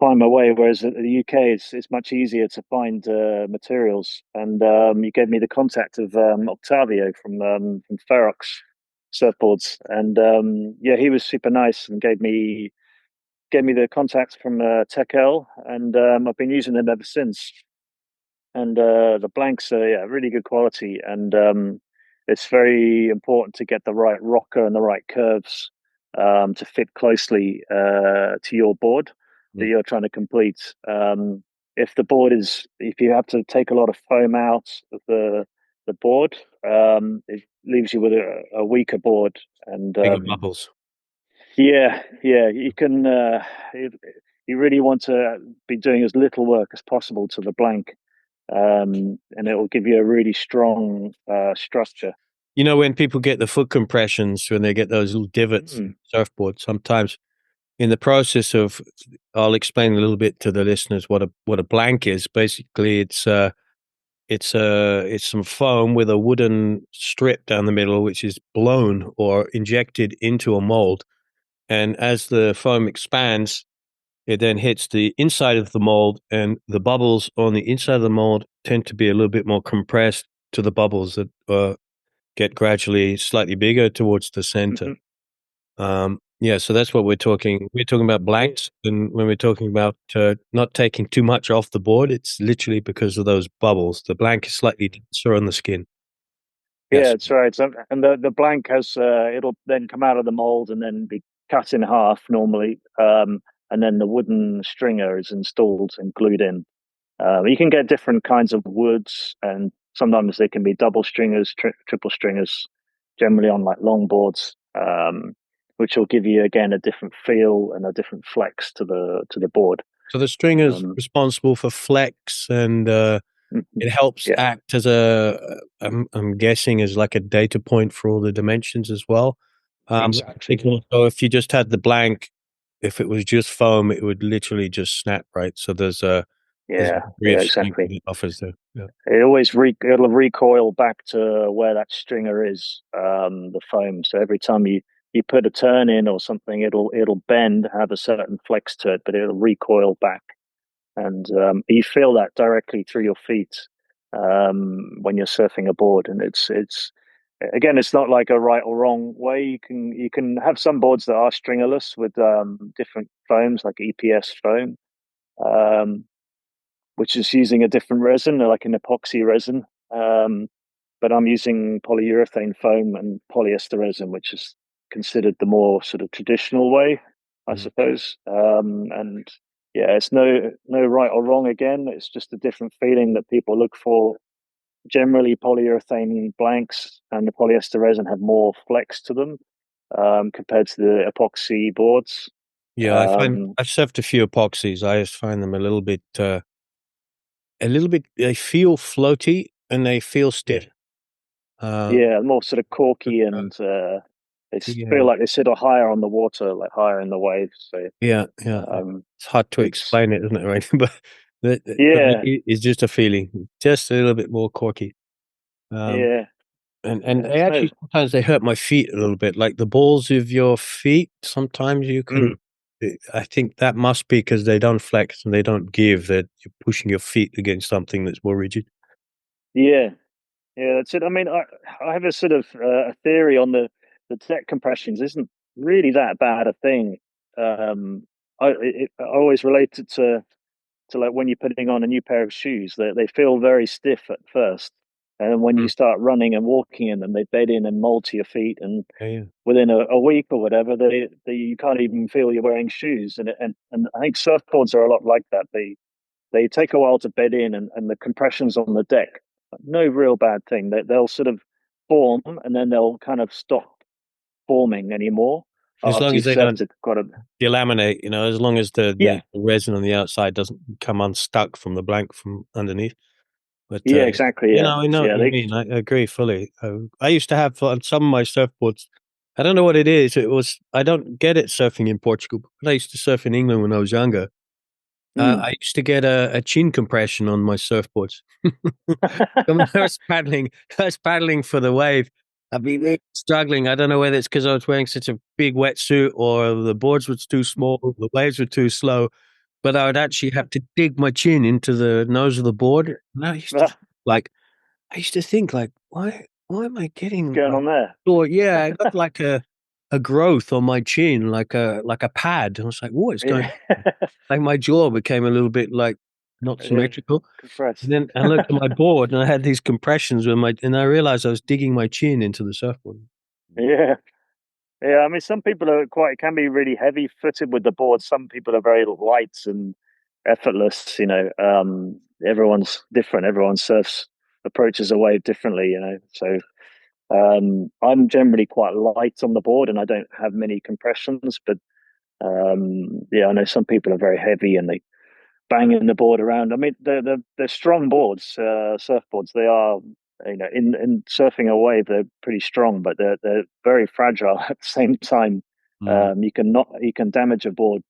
[SPEAKER 2] find my way, whereas in the UK it's much easier to find materials. And you gave me the contact of Octavio from Ferox Surfboards, and yeah, he was super nice and gave me the contacts from Tekel, and I've been using them ever since. And the blanks are, yeah, really good quality, and it's very important to get the right rocker and the right curves to fit closely to your board that
[SPEAKER 1] Mm.
[SPEAKER 2] you're trying to complete. If you have to take a lot of foam out of the board, it leaves you with a weaker board. And
[SPEAKER 1] Bigger bubbles.
[SPEAKER 2] yeah, you can. You really want to be doing as little work as possible to the blank, and it will give you a really strong structure.
[SPEAKER 1] You know, when people get the foot compressions, when they get those little divots in
[SPEAKER 2] Mm,
[SPEAKER 1] the surfboard, sometimes in the process of, I'll explain a little bit to the listeners what a blank is. Basically, it's some foam with a wooden strip down the middle, which is blown or injected into a mold. And as the foam expands, it then hits the inside of the mold, and the bubbles on the inside of the mold tend to be a little bit more compressed to the bubbles that get gradually slightly bigger towards the center.
[SPEAKER 2] mhm.
[SPEAKER 1] Yeah, so that's what we're talking. We're talking about blanks, and when we're talking about not taking too much off the board, it's literally because of those bubbles. The blank is slightly denser on the skin.
[SPEAKER 2] Yeah,
[SPEAKER 1] Yes.
[SPEAKER 2] that's right. So, and the blank has it'll then come out of the mold and then be cut in half normally, and then the wooden stringer is installed and glued in. You can get different kinds of woods, and sometimes they can be double stringers, triple stringers, generally on like longboards, which will give you again a different feel and a different flex to the board.
[SPEAKER 1] So the string is
[SPEAKER 2] Um,
[SPEAKER 1] responsible for flex, and
[SPEAKER 2] mhm.
[SPEAKER 1] it helps
[SPEAKER 2] Yeah,
[SPEAKER 1] act as I'm guessing, as like a data point for all the dimensions as well.
[SPEAKER 2] exactly.
[SPEAKER 1] So if you just had the blank, if it was just foam, it would literally just snap, right? So there's a
[SPEAKER 2] Yeah,
[SPEAKER 1] degree
[SPEAKER 2] yeah,
[SPEAKER 1] of strength
[SPEAKER 2] exactly.
[SPEAKER 1] that it offers there. Yeah.
[SPEAKER 2] It'll recoil back to where that stringer is, the foam. So every time you put a turn in or something, it'll bend, have a certain flex to it, but it'll recoil back, and you feel that directly through your feet when you're surfing a board. And it's again, it's not like a right or wrong way. You can have some boards that are stringerless with different foams, like EPS foam. Um, which is using a different resin, like an epoxy resin. Um, but I'm using polyurethane foam and polyester resin, which is considered the more sort of traditional way, I
[SPEAKER 1] Mhm.
[SPEAKER 2] suppose. And yeah, it's no right or wrong. Again, it's just a different feeling that people look for. Generally, polyurethane blanks and the polyester resin have more flex to them compared to the epoxy boards.
[SPEAKER 1] Yeah, I find
[SPEAKER 2] Um,
[SPEAKER 1] I've surfed a few epoxies. I just find them a little bit. They feel floaty and they feel stiff. Um,
[SPEAKER 2] Yeah, more sort of
[SPEAKER 1] but,
[SPEAKER 2] corky, and they feel
[SPEAKER 1] yeah,
[SPEAKER 2] like they sit higher on the water, like higher in the waves. So
[SPEAKER 1] yeah.
[SPEAKER 2] um,
[SPEAKER 1] It's hard to
[SPEAKER 2] it's
[SPEAKER 1] explain it, isn't it? Right, but
[SPEAKER 2] yeah,
[SPEAKER 1] it's just a feeling, just a little bit more corky. Um,
[SPEAKER 2] yeah,
[SPEAKER 1] and
[SPEAKER 2] yeah.
[SPEAKER 1] they
[SPEAKER 2] It's no,
[SPEAKER 1] actually sometimes they hurt my feet a little bit, like the balls of your feet. Sometimes you can.
[SPEAKER 2] mm,
[SPEAKER 1] I think that must be because they don't flex and they don't give. That you're pushing your feet against something that's more rigid.
[SPEAKER 2] yeah, yeah. That's it. I mean, I have a sort of a theory on the deck compressions isn't really that bad a thing. I always relate it to. to like when you're putting on a new pair of shoes, they feel very stiff at first, and when you
[SPEAKER 1] Mm.
[SPEAKER 2] start running and walking in them, they bed in and mold to your feet, and
[SPEAKER 1] Yeah, yeah.
[SPEAKER 2] within a week or whatever, they you can't even feel you're wearing shoes, and I think surfboards are a lot like that. They take a while to bed in, and the compressions on the deck, no real bad thing. They'll sort of form, and then they'll kind of stop forming anymore
[SPEAKER 1] As long
[SPEAKER 2] after
[SPEAKER 1] as
[SPEAKER 2] you've
[SPEAKER 1] they
[SPEAKER 2] surfed
[SPEAKER 1] don't
[SPEAKER 2] it quite a.
[SPEAKER 1] delaminate, as long as
[SPEAKER 2] Yeah,
[SPEAKER 1] the resin on the outside doesn't come unstuck from the blank from underneath. But
[SPEAKER 2] yeah, exactly. Yeah,
[SPEAKER 1] I know what
[SPEAKER 2] yeah,
[SPEAKER 1] you
[SPEAKER 2] they.
[SPEAKER 1] mean. I agree fully. I used to have on some of my surfboards. I don't know what it is. It was I don't get it surfing in Portugal, but I used to surf in England when I was younger.
[SPEAKER 2] Mm.
[SPEAKER 1] I used to get a chin compression on my surfboards. When I was paddling for the wave. I'd be really struggling. I don't know whether it's because I was wearing such a big wetsuit or the boards were too small, the waves were too slow. But I would actually have to dig my chin into the nose of the board. And like I used to think like, why am I
[SPEAKER 2] What's
[SPEAKER 1] getting
[SPEAKER 2] going
[SPEAKER 1] like
[SPEAKER 2] on there?
[SPEAKER 1] or yeah, I got like a growth on my chin, like a pad. I was like, what is going
[SPEAKER 2] Yeah,
[SPEAKER 1] like my jaw became a little bit like not
[SPEAKER 2] yeah,
[SPEAKER 1] symmetrical. And
[SPEAKER 2] compressed.
[SPEAKER 1] then I looked at my board and I had these compressions with and I realized I was digging my chin into the surfboard.
[SPEAKER 2] Yeah, yeah. I mean, some people are quite can be really heavy footed with the board. Some people are very light and effortless. Everyone's different. Everyone surfs approaches a wave differently. So I'm generally quite light on the board, and I don't have many compressions. But yeah, I know some people are very heavy and they banging the board around. I mean, they're strong boards, surfboards. They are, in surfing a wave, they're pretty strong, but they're very fragile at the same time.
[SPEAKER 1] Mm.
[SPEAKER 2] You can damage a board.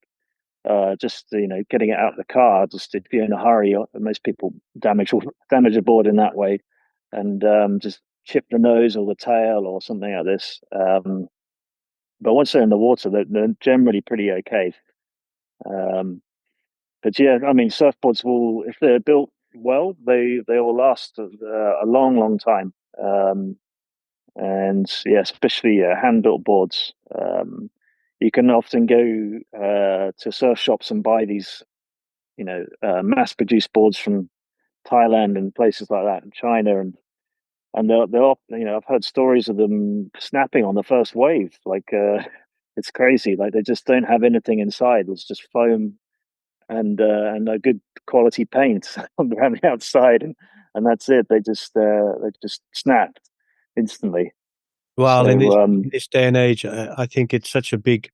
[SPEAKER 2] Just getting it out of the car. Just if you're in a hurry, most people damage a board in that way, and just chip the nose or the tail or something like this. But once they're in the water, they're generally pretty okay. Um, but yeah, I mean, surfboards will, if they're built well, they will last a long, long time. And yeah, especially hand built boards. You can often go to surf shops and buy these, mass produced boards from Thailand and places like that, in China, and they'll I've heard stories of them snapping on the first wave. Like it's crazy. Like they just don't have anything inside. It's just foam and a good quality paint around the outside, and that's it. They just snapped instantly.
[SPEAKER 1] Well,
[SPEAKER 2] So
[SPEAKER 1] in this day and age, I think it's such a big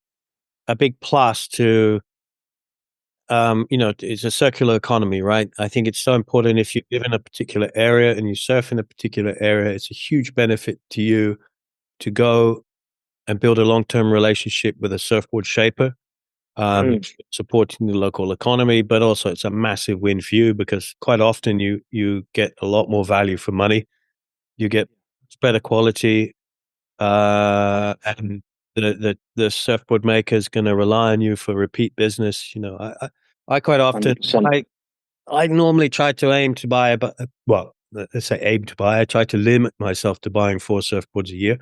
[SPEAKER 1] plus to it's a circular economy, right? I think it's so important if you live in a particular area and you surf in a particular area, it's a huge benefit to you to go and build a long-term relationship with a surfboard shaper,
[SPEAKER 2] mm,
[SPEAKER 1] supporting the local economy, but also it's a massive win for you because quite often you get a lot more value for money. You get better quality, and the surfboard maker is going to rely on you for repeat business. I quite often
[SPEAKER 2] 100%.
[SPEAKER 1] I normally try to aim to buy about well, let's say aim to buy. I try to limit myself to buying 4 surfboards a year.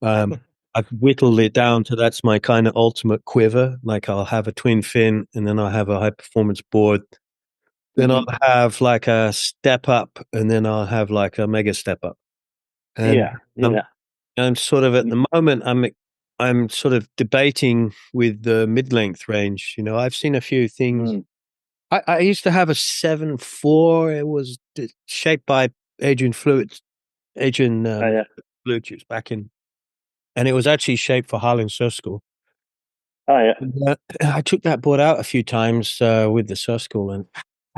[SPEAKER 1] I've whittled it down to that's my kind of ultimate quiver. Like I'll have a twin fin, and then I'll have a high performance board. Then I'll
[SPEAKER 2] Hmm.
[SPEAKER 1] have like a step up, and then I'll have like a mega step up. And
[SPEAKER 2] Yeah,
[SPEAKER 1] um,
[SPEAKER 2] yeah.
[SPEAKER 1] I'm sort of at the moment I'm sort of debating with the mid length range. I've seen a few things.
[SPEAKER 2] Mm.
[SPEAKER 1] I used to have a 7.4. It was shaped by Adrian Fluids, Adrian
[SPEAKER 2] Oh, yeah.
[SPEAKER 1] Blue Tubes back in, and it was actually shaped for Highland Surf School.
[SPEAKER 2] Oh, yeah.
[SPEAKER 1] And, I took that board out a few times with the surf school and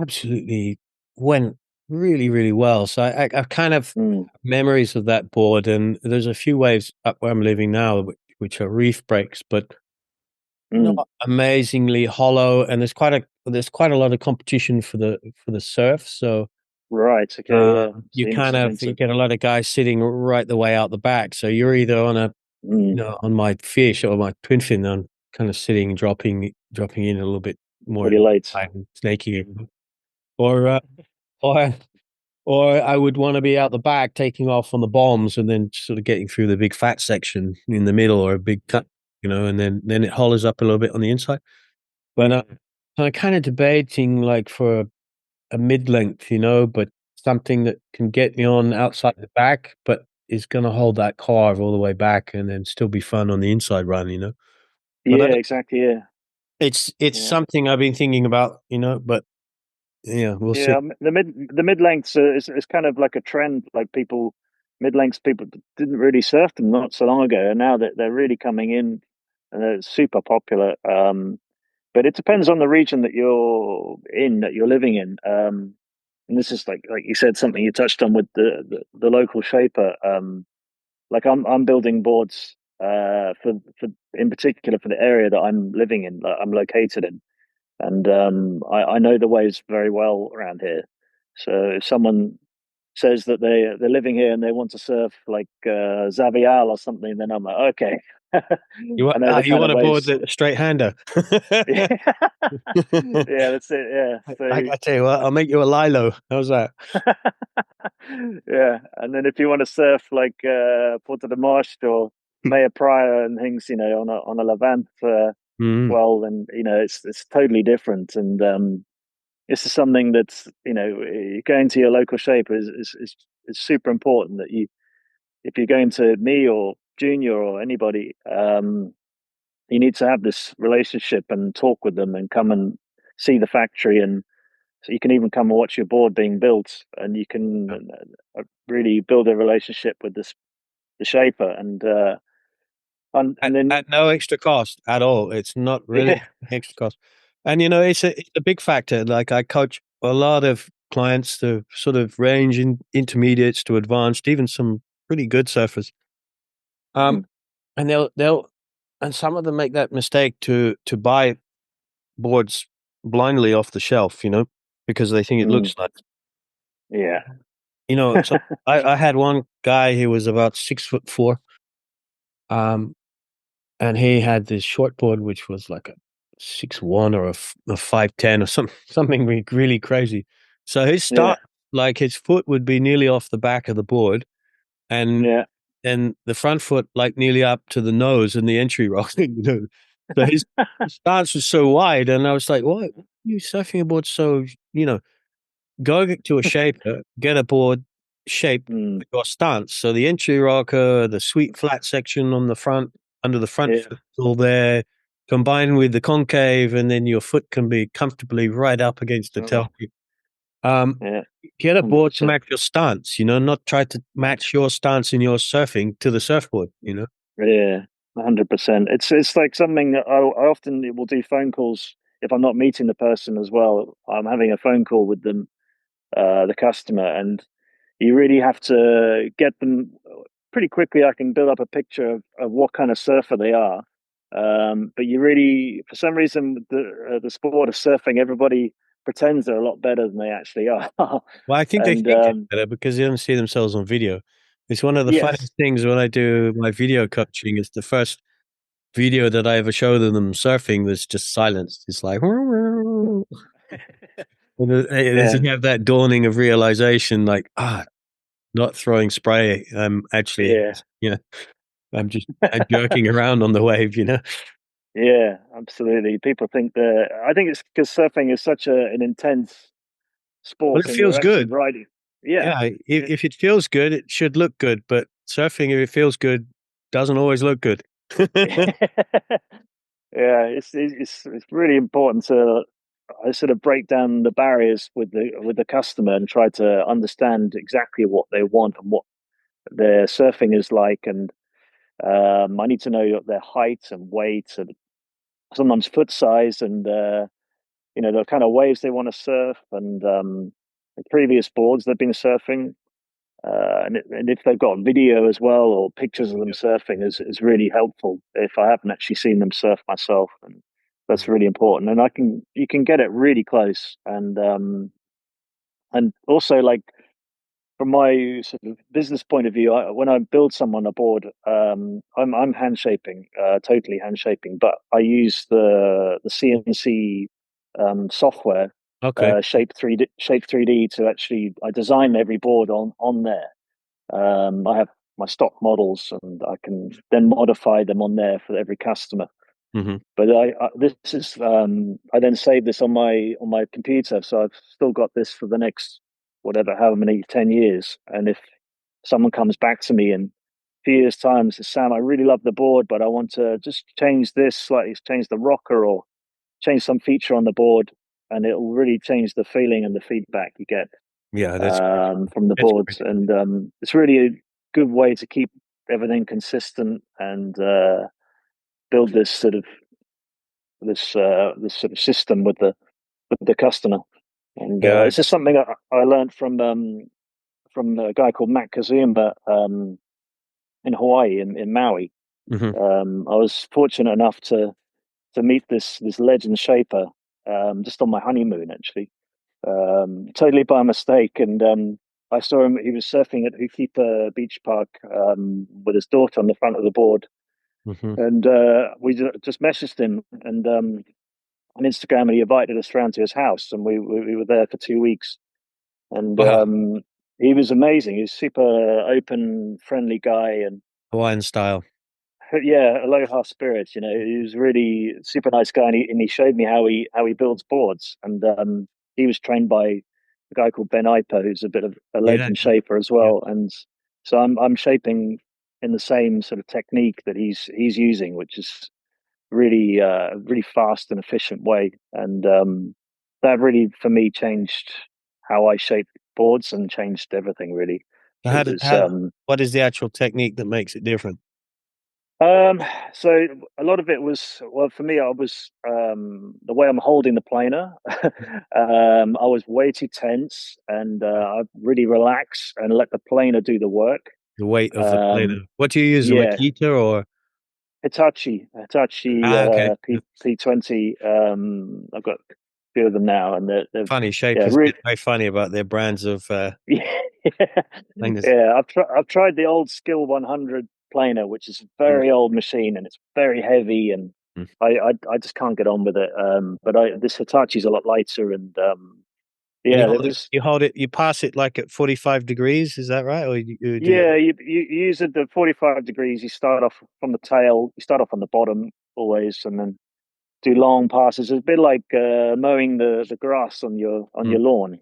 [SPEAKER 1] absolutely went really, really well. So I kind of
[SPEAKER 2] Mm.
[SPEAKER 1] memories of that board, and there's a few waves up where I'm living now, which are reef breaks, but
[SPEAKER 2] Mm.
[SPEAKER 1] not amazingly hollow. And there's quite a lot of competition for the surf. So
[SPEAKER 2] Right. Okay. Yeah. Seems
[SPEAKER 1] you
[SPEAKER 2] expensive.
[SPEAKER 1] get a lot of guys sitting right the way out the back. So you're either on
[SPEAKER 2] Mm.
[SPEAKER 1] on my fish or my twin fin, I'm kind of sitting, dropping in a little bit more
[SPEAKER 2] Pretty late.
[SPEAKER 1] and snaky, or or or I would want to be out the back taking off on the bombs and then sort of getting through the big fat section in the middle or a big cut, and then it hollers up a little bit on the inside. But I'm kind of debating like for a mid-length, but something that can get me on outside the back, but is going to hold that carve all the way back and then still be fun on the inside run. But
[SPEAKER 2] Yeah, exactly. Yeah,
[SPEAKER 1] it's
[SPEAKER 2] yeah.
[SPEAKER 1] something I've been thinking about, but yeah, we'll see.
[SPEAKER 2] Yeah, the mid lengths is kind of like a trend. Like people, mid lengths people didn't really surf them not so long ago, and now that they're really coming in, and they're super popular. But it depends on the region that you're in, that you're living in. And this is like you said, something you touched on with the local shaper. Like I'm building boards for in particular for the area that I'm living in, that I'm located in, and I know the waves very well around here. So if someone says that they're living here and they want to surf like Zavial or something, then I'm like, okay,
[SPEAKER 1] You
[SPEAKER 2] I
[SPEAKER 1] want
[SPEAKER 2] know the
[SPEAKER 1] you
[SPEAKER 2] kind
[SPEAKER 1] want
[SPEAKER 2] of
[SPEAKER 1] to board
[SPEAKER 2] waves.
[SPEAKER 1] the straight hander.
[SPEAKER 2] Yeah, yeah, that's it. Yeah,
[SPEAKER 1] I tell you what, I'll make you a lilo. How's that?
[SPEAKER 2] yeah, and then if you want to surf like Porto de Marche or Maya Praia and things, on a Levant,
[SPEAKER 1] Mm,
[SPEAKER 2] well, then it's totally different. And this is something that's going to your local shaper is super important. That if you're going to me or Junior or anybody, you need to have this relationship and talk with them and come and see the factory, and so you can even come and watch your board being built, and you can really build a relationship with the shaper, and then
[SPEAKER 1] at no extra cost at all. It's not really
[SPEAKER 2] yeah,
[SPEAKER 1] extra cost. And it's a big factor. Like I coach a lot of clients to sort of range in intermediates to advanced, even some pretty good surfers.
[SPEAKER 2] mm,
[SPEAKER 1] And and some of them make that mistake to buy boards blindly off the shelf, because they think it
[SPEAKER 2] mm,
[SPEAKER 1] looks nice.
[SPEAKER 2] yeah,
[SPEAKER 1] So I had one guy who was about 6'4". Um, and he had this shortboard which was like a 6'1" or a 5'10" or something really crazy. So his
[SPEAKER 2] yeah,
[SPEAKER 1] start, like his foot would be nearly off the back of the board, and
[SPEAKER 2] yeah,
[SPEAKER 1] and the front foot like nearly up to the nose in the entry rock. So his stance was so wide, and I was like, "Why are you surfing a board so you know?" Go to a shaper, get a board shaped
[SPEAKER 2] mm,
[SPEAKER 1] for your stance. So the entry rocker, the sweet flat section on the front, under the front
[SPEAKER 2] yeah,
[SPEAKER 1] all there, combined with the concave, and then your foot can be comfortably right up against the
[SPEAKER 2] oh,
[SPEAKER 1] tail. Um,
[SPEAKER 2] yeah,
[SPEAKER 1] get a board to
[SPEAKER 2] 100%.
[SPEAKER 1] match your stance, not try to match your stance in your surfing to the surfboard.
[SPEAKER 2] Yeah, 100%. It's like something that I often will do phone calls if I'm not meeting the person as well. I'm having a phone call with them, the customer, and you really have to get them pretty quickly. I can build up a picture of what kind of surfer they are. But you really, for some reason, the sport of surfing, everybody pretends they're a lot better than they actually are.
[SPEAKER 1] Well, I think they
[SPEAKER 2] And
[SPEAKER 1] think they're better because they don't see themselves on video. It's one of the
[SPEAKER 2] yes,
[SPEAKER 1] funniest things when I do my video coaching. It's the first video that I ever showed them surfing was just silence. It's like, and as
[SPEAKER 2] yeah,
[SPEAKER 1] you have that dawning of realization, like, not throwing spray. I'm actually,
[SPEAKER 2] yeah.
[SPEAKER 1] I'm jerking around on the wave.
[SPEAKER 2] Yeah, absolutely. People think that I think it's because surfing is such an intense
[SPEAKER 1] Well,
[SPEAKER 2] sport,
[SPEAKER 1] it
[SPEAKER 2] and you're
[SPEAKER 1] feels
[SPEAKER 2] actually
[SPEAKER 1] good.
[SPEAKER 2] riding. Yeah,
[SPEAKER 1] Yeah.
[SPEAKER 2] it,
[SPEAKER 1] If it feels good, it should look good. But surfing, if it feels good, doesn't always look good.
[SPEAKER 2] yeah. It's really important to sort of break down the barriers with the customer and try to understand exactly what they want and what their surfing is like, and I need to know their height and weight and sometimes foot size, and the kind of waves they want to surf, and the previous boards they've been surfing, and if they've got video as well or pictures of them
[SPEAKER 1] Yeah.
[SPEAKER 2] surfing is really helpful if I haven't actually seen them surf myself, and that's really important. And you can get it really close, and also like from my sort of business point of view, when I build someone a board, I'm hand shaping, totally hand shaping, but I use the CNC software,
[SPEAKER 1] Okay.
[SPEAKER 2] Shape 3D to actually I design every board on there. I have my stock models, and I can then modify them on there for every customer.
[SPEAKER 1] Hmm.
[SPEAKER 2] But this is I then saved this on my computer, so I've still got this for the next whatever, however many 10 years. And if someone comes back to me in a few years' time and says, "Sam, I really love the board, but I want to just change this slightly, change the rocker or change some feature on the board," and it will really change the feeling and the feedback you get
[SPEAKER 1] Yeah, that's great.
[SPEAKER 2] from the
[SPEAKER 1] That's
[SPEAKER 2] boards.
[SPEAKER 1] great.
[SPEAKER 2] And it's really a good way to keep everything consistent and build this sort of system with the customer. And
[SPEAKER 1] Yeah.
[SPEAKER 2] it's just something I learned from a guy called Matt Kazuma in Hawaii in Maui.
[SPEAKER 1] Hmm.
[SPEAKER 2] I was fortunate enough to meet this legend shaper just on my honeymoon, actually, totally by mistake. And I saw him; he was surfing at Hukipa Beach Park with his daughter on the front of the board,
[SPEAKER 1] Hmm.
[SPEAKER 2] and we just messaged him and on Instagram, and he invited us around to his house, and we were there for 2 weeks, and
[SPEAKER 1] Wow.
[SPEAKER 2] he was amazing. He's super open, friendly guy, and
[SPEAKER 1] Hawaiian style.
[SPEAKER 2] yeah, aloha spirit. You know, he was really super nice guy, and he showed me how he builds boards, and he was trained by a guy called Ben Iper, who's a bit of a
[SPEAKER 1] Yeah.
[SPEAKER 2] legend shaper as
[SPEAKER 1] Yeah.
[SPEAKER 2] well, and so I'm shaping in the same sort of technique that he's using, which is really really fast and efficient way, and that really for me changed how I shape boards and changed everything really.
[SPEAKER 1] So
[SPEAKER 2] It was
[SPEAKER 1] what is the actual technique that makes it different?
[SPEAKER 2] um so a lot of it was, well, for me, I was the way I'm holding the planer. I was way too tense, and I really relax and let the planer do the work.
[SPEAKER 1] The weight of the
[SPEAKER 2] um
[SPEAKER 1] planer. What do you use, a
[SPEAKER 2] yeah,
[SPEAKER 1] Makita or?
[SPEAKER 2] Hitachi
[SPEAKER 1] Ah, okay.
[SPEAKER 2] P20. I've got a few of them now, and they're
[SPEAKER 1] Funny
[SPEAKER 2] yeah,
[SPEAKER 1] shapers get
[SPEAKER 2] really,
[SPEAKER 1] very funny about their brands of
[SPEAKER 2] yeah,
[SPEAKER 1] planers.
[SPEAKER 2] yeah. I've tried the old Skill 100 planer, which is a
[SPEAKER 1] Mm,
[SPEAKER 2] very old machine, and it's very heavy, and
[SPEAKER 1] mm.
[SPEAKER 2] I just can't get on with it. But this Hitachi's a lot lighter, and
[SPEAKER 1] And
[SPEAKER 2] yeah, it was.
[SPEAKER 1] you hold it, you pass it like at 45 degrees, is that right? Or you do it?
[SPEAKER 2] Yeah, you use it at 45 degrees. You start off from the tail. You start off on the bottom always, and then do long passes. It's a bit like mowing the grass on
[SPEAKER 1] Mm,
[SPEAKER 2] your lawn.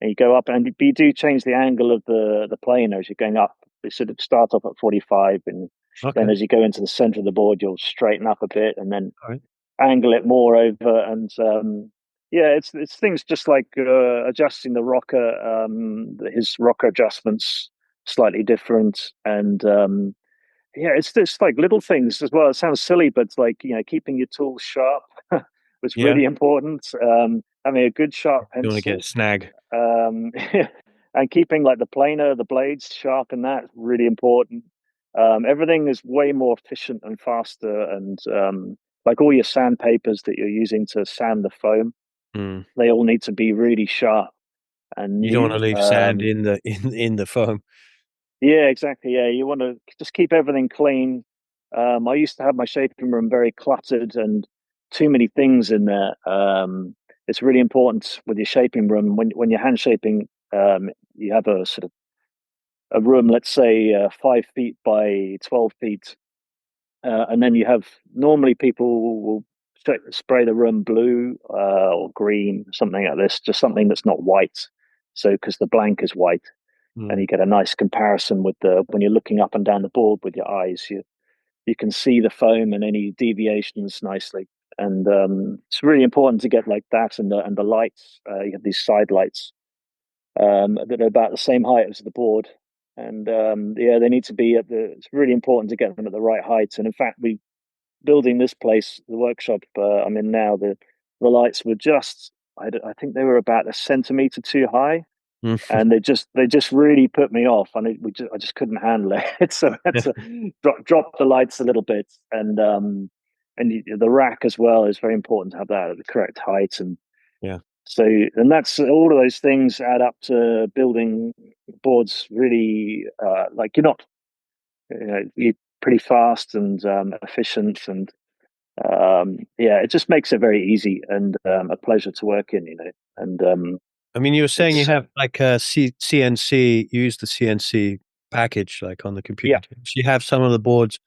[SPEAKER 2] And you go up, and you do change the angle of the planer as you're going up. You sort of start off at 45, and then
[SPEAKER 1] okay.
[SPEAKER 2] as you go into the center of the board, you'll straighten up a bit, and then
[SPEAKER 1] All right.
[SPEAKER 2] angle it more over. And yeah, it's things just like adjusting the rocker, his rocker adjustments slightly different, and yeah, it's just like little things as well. It sounds silly, but it's like, keeping your tools sharp was
[SPEAKER 1] Yeah.
[SPEAKER 2] really important. Having a good sharp
[SPEAKER 1] You want to get a
[SPEAKER 2] pencil,
[SPEAKER 1] snag.
[SPEAKER 2] um, and keeping like the planer, the blades sharp, and that's really important. Everything is way more efficient and faster, and like all your sandpapers that you're using to sand the foam,
[SPEAKER 1] Mm.
[SPEAKER 2] they all need to be really sharp and
[SPEAKER 1] You don't want to
[SPEAKER 2] new.
[SPEAKER 1] leave sand in the in the foam.
[SPEAKER 2] Yeah, exactly. Yeah, you want to just keep everything clean. I used to have my shaping room very cluttered and too many things in there. It's really important with your shaping room when you're hand shaping. You have a sort of a room, let's say 5 feet by 12 feet, and then you have, normally people will spray the room blue or green, something like this, just something that's not white. So because the blank is white, and
[SPEAKER 1] Mm.
[SPEAKER 2] you get a nice comparison with the when you're looking up and down the board with your eyes, you can see the foam and any deviations nicely. And it's really important to get like that, and the lights. You have these side lights that are about the same height as the board, and yeah, they need to be at the. It's really important to get them at the right height. And in fact, we building this place, the workshop I'm in now, the lights were just. I think they were about a centimeter too high,
[SPEAKER 1] Mm.
[SPEAKER 2] and they just really put me off, and I just couldn't handle it. So I had to drop the lights a little bit, and the rack as well is very important to have that at the correct height. And
[SPEAKER 1] Yeah.
[SPEAKER 2] so, and that's all of those things add up to building boards really like, you're pretty fast and efficient, and yeah, it just makes it very easy and a pleasure to work in, and
[SPEAKER 1] I mean, you were saying you
[SPEAKER 2] it's
[SPEAKER 1] have like a CNC, you use the CNC package like on the
[SPEAKER 2] yeah.
[SPEAKER 1] computer. So you have some of the boards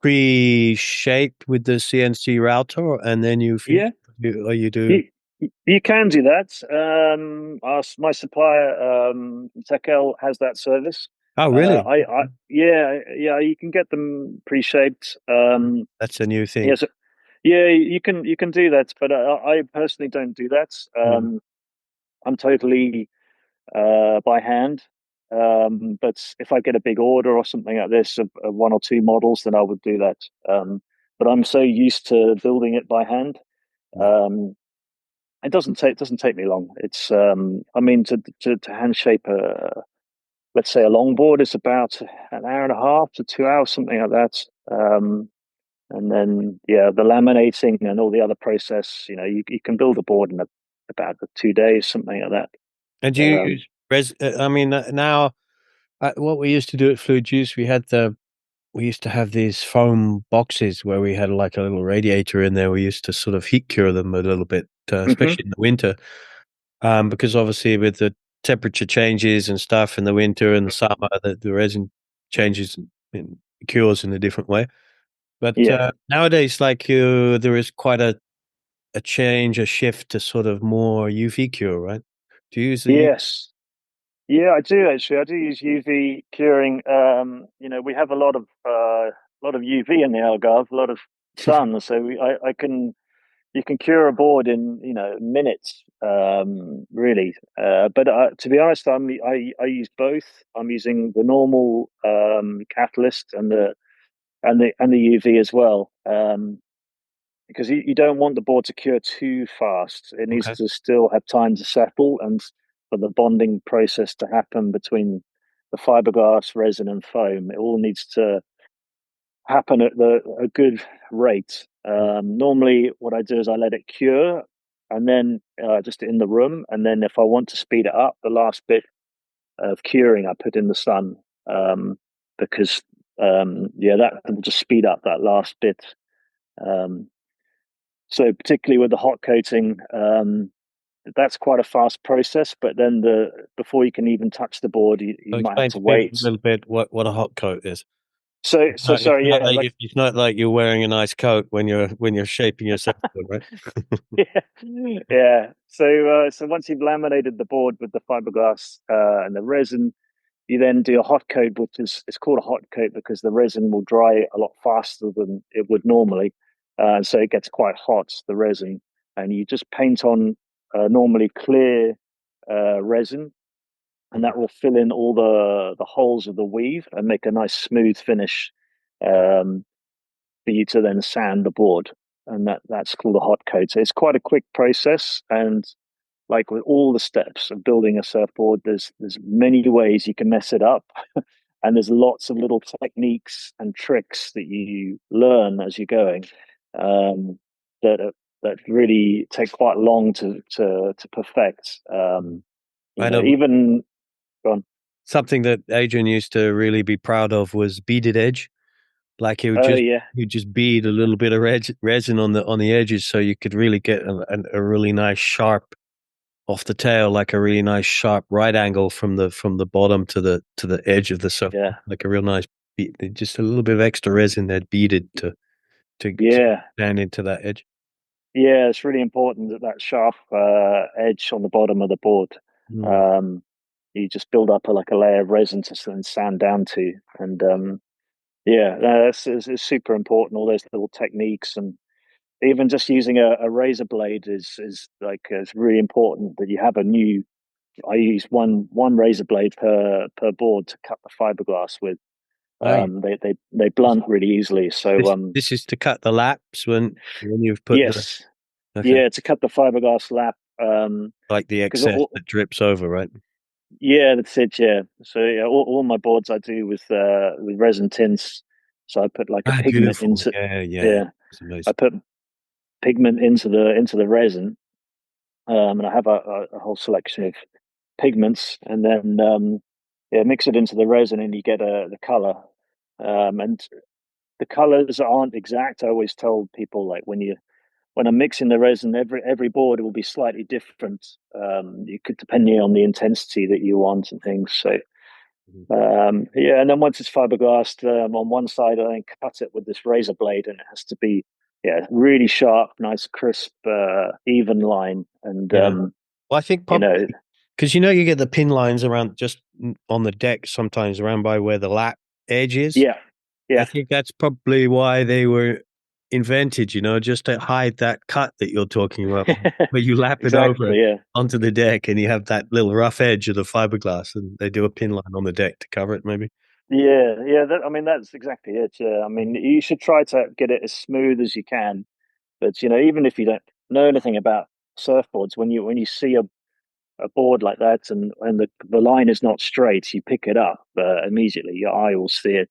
[SPEAKER 1] pre-shaped with the CNC router, and then
[SPEAKER 2] Yeah,
[SPEAKER 1] or you do.
[SPEAKER 2] you you can do that. My supplier, Tekel, has that service.
[SPEAKER 1] Oh, really?
[SPEAKER 2] Yeah, you can get them pre-shaped.
[SPEAKER 1] That's a new thing.
[SPEAKER 2] Yes, yeah, you can do that, but I personally don't do that.
[SPEAKER 1] Mm.
[SPEAKER 2] I'm totally by hand. But if I get a big order or something like this of one or two models, then I would do that. But I'm so used to building it by hand.
[SPEAKER 1] Wow.
[SPEAKER 2] Um, it doesn't take me long. It's I mean to hand shape a, let's say, a longboard is about an hour and a half to 2 hours, something like that. And then yeah, the laminating and all the other process, you can build a board in about 2 days, something like that.
[SPEAKER 1] And do you
[SPEAKER 2] Um,
[SPEAKER 1] use I mean, now what we used to do at Fluid Juice, we used to have these foam boxes where we had like a little radiator in there. We used to sort of heat cure them a little bit,
[SPEAKER 2] mhm.
[SPEAKER 1] especially in the winter, because obviously with the temperature changes and stuff in the winter and the summer, the resin changes and cures in a different way. But
[SPEAKER 2] Yeah.
[SPEAKER 1] nowadays, like there is quite a change, a shift to sort of more UV cure, right? Do you use the U?
[SPEAKER 2] Yes. Yeah, I do actually. I do use UV curing. We have a lot of UV in the Algarve, a lot of sun, so I can you can cure a board in minutes, really. But to be honest, I use both. I'm using the normal catalyst and the UV as well. Because you don't want the board to cure too fast. It needs
[SPEAKER 1] Okay.
[SPEAKER 2] to still have time to settle and for the bonding process to happen between the fiberglass, resin, and foam. It all needs to happen at a good rate. Normally, what I do is I let it cure, and then just in the room, and then if I want to speed it up, the last bit of curing I put in the sun, because yeah, that will just speed up that last bit. Um, so particularly with the hot coating, that's quite a fast process. But then before you can even touch the board, you
[SPEAKER 1] So
[SPEAKER 2] might have
[SPEAKER 1] explain
[SPEAKER 2] to
[SPEAKER 1] to people a
[SPEAKER 2] wait.
[SPEAKER 1] little bit what a hot coat is.
[SPEAKER 2] So sorry, yeah, like
[SPEAKER 1] It's not like you're wearing a nice coat when you're shaping your surfboard, right?
[SPEAKER 2] yeah, yeah. So once you've laminated the board with the fiberglass and the resin, you then do a hot coat, which is it's called a hot coat because the resin will dry a lot faster than it would normally, so it gets quite hot, the resin, and you just paint on normally clear resin, and that will fill in all the holes of the weave and make a nice smooth finish um, for you to then sand the board, and that's called a hot coat. So it's quite a quick process, and like with all the steps of building a surfboard, there's many ways you can mess it up, and there's lots of little techniques and tricks that you learn as you're going, um, that that really take quite long to perfect.
[SPEAKER 1] I know
[SPEAKER 2] Even gone.
[SPEAKER 1] something that Adrian used to really be proud of was beaded edge. Like
[SPEAKER 2] Oh yeah,
[SPEAKER 1] he would just bead a little bit of resin on the edges, so you could really get a really nice sharp off the tail, like a really nice sharp right angle from the bottom to the edge of the surfboard,
[SPEAKER 2] yeah,
[SPEAKER 1] like a real nice bead, just a little bit of extra resin that beaded to
[SPEAKER 2] yeah.
[SPEAKER 1] stand into that edge.
[SPEAKER 2] Yeah, it's really important that that sharp edge on the bottom of the board.
[SPEAKER 1] Mm.
[SPEAKER 2] Um, you just build up like a layer of resin to then sand down to, and yeah, no, it's super important. All those little techniques, and even just using a razor blade is like it's really important that you have a new. I use one razor blade per board to cut the fiberglass with.
[SPEAKER 1] Oh, yeah.
[SPEAKER 2] They blunt really easily. So
[SPEAKER 1] This is to cut the laps when you've put the
[SPEAKER 2] yes,
[SPEAKER 1] okay,
[SPEAKER 2] yeah, to cut the fiberglass lap.
[SPEAKER 1] like the
[SPEAKER 2] Because
[SPEAKER 1] excess that drips over, right?
[SPEAKER 2] yeah, that's it. Yeah, so yeah, all my boards I do with resin tints. So I put like a
[SPEAKER 1] Ah,
[SPEAKER 2] pigment
[SPEAKER 1] beautiful.
[SPEAKER 2] into
[SPEAKER 1] Yeah.
[SPEAKER 2] yeah,
[SPEAKER 1] It's
[SPEAKER 2] I
[SPEAKER 1] amazing.
[SPEAKER 2] put pigment into the resin, and I have a whole selection of pigments, and then yeah, mix it into the resin, and you get the color. And the colors aren't exact. I always tell people like when I'm mixing the resin, every board will be slightly different. You could depending on the intensity that you want and things. So Yeah, and then once it's fiberglassed on one side, I then cut it with this razor blade, and it has to be yeah really sharp, nice, crisp, even line, and
[SPEAKER 1] Yeah. Well, I think
[SPEAKER 2] you
[SPEAKER 1] probably
[SPEAKER 2] know,
[SPEAKER 1] because you get the pin lines around just on the deck sometimes around by where the lap edge is.
[SPEAKER 2] yeah,
[SPEAKER 1] I
[SPEAKER 2] yeah,
[SPEAKER 1] think that's probably why they were invented, just to hide that cut that you're talking about, where you lap it over
[SPEAKER 2] exactly, yeah,
[SPEAKER 1] onto the deck and you have that little rough edge of the fiberglass, and they do a pin line on the deck to cover it, maybe.
[SPEAKER 2] yeah, yeah. I mean, that's exactly it. Yeah, I mean, you should try to get it as smooth as you can. But even if you don't know anything about surfboards, when you see a board like that and the line is not straight, you pick it up immediately. Your eye will see it.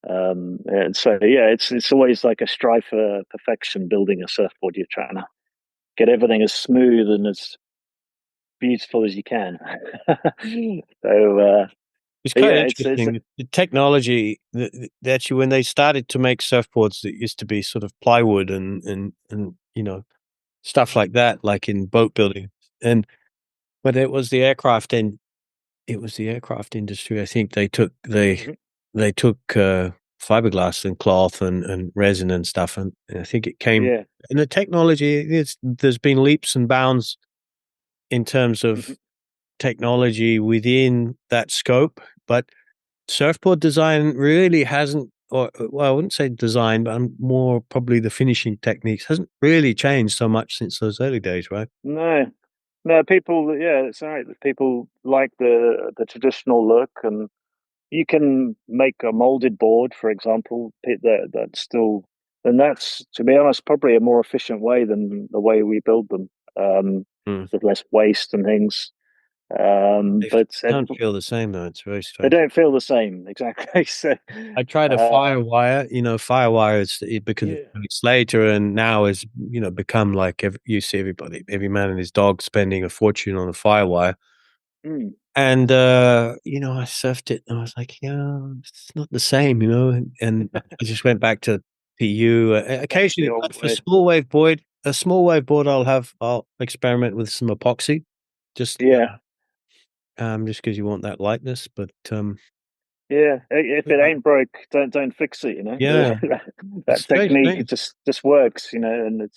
[SPEAKER 2] And so yeah, it's always like a strive for perfection building a surfboard. You're trying to get everything as smooth and as beautiful as you can. So
[SPEAKER 1] It's
[SPEAKER 2] but
[SPEAKER 1] kind of
[SPEAKER 2] yeah, it's
[SPEAKER 1] interesting. The technology actually, when they started to make surfboards that used to be sort of plywood and stuff like that, like in boat building, and but it was the aircraft industry. I think
[SPEAKER 2] Mhm.
[SPEAKER 1] they took fiberglass and cloth and resin and stuff, and I think it came.
[SPEAKER 2] Yeah.
[SPEAKER 1] And the technology, there's been leaps and bounds in terms
[SPEAKER 2] Mhm.
[SPEAKER 1] of technology within that scope, but surfboard design really hasn't, or well, I wouldn't say design, but I'm more probably the finishing techniques hasn't really changed so much since those early days, right?
[SPEAKER 2] No, no, people. Yeah, it's all right. People like the traditional look, and you can make a molded board, for example. That's still, and that's to be honest, probably a more efficient way than the way we build them.
[SPEAKER 1] Mm.
[SPEAKER 2] With less waste and things.
[SPEAKER 1] They
[SPEAKER 2] But
[SPEAKER 1] don't feel the same though. It's very
[SPEAKER 2] they
[SPEAKER 1] strange.
[SPEAKER 2] don't feel the same exactly. So,
[SPEAKER 1] I tried a
[SPEAKER 2] uh,
[SPEAKER 1] firewire, firewire because
[SPEAKER 2] yeah.
[SPEAKER 1] it's later and now has, become like you see every man and his dog spending a fortune on a firewire.
[SPEAKER 2] Mm,
[SPEAKER 1] And, I surfed it and I was like, yeah, it's not the same, and I just went back to PU.
[SPEAKER 2] back to the
[SPEAKER 1] Occasionally,
[SPEAKER 2] old
[SPEAKER 1] like for
[SPEAKER 2] way.
[SPEAKER 1] a small wave board, I'll experiment with some epoxy, just,
[SPEAKER 2] Yeah.
[SPEAKER 1] just because you want that lightness. But,
[SPEAKER 2] Yeah, if it ain't broke, don't fix it.
[SPEAKER 1] yeah,
[SPEAKER 2] That
[SPEAKER 1] it's very
[SPEAKER 2] technique it
[SPEAKER 1] strange.
[SPEAKER 2] just works. And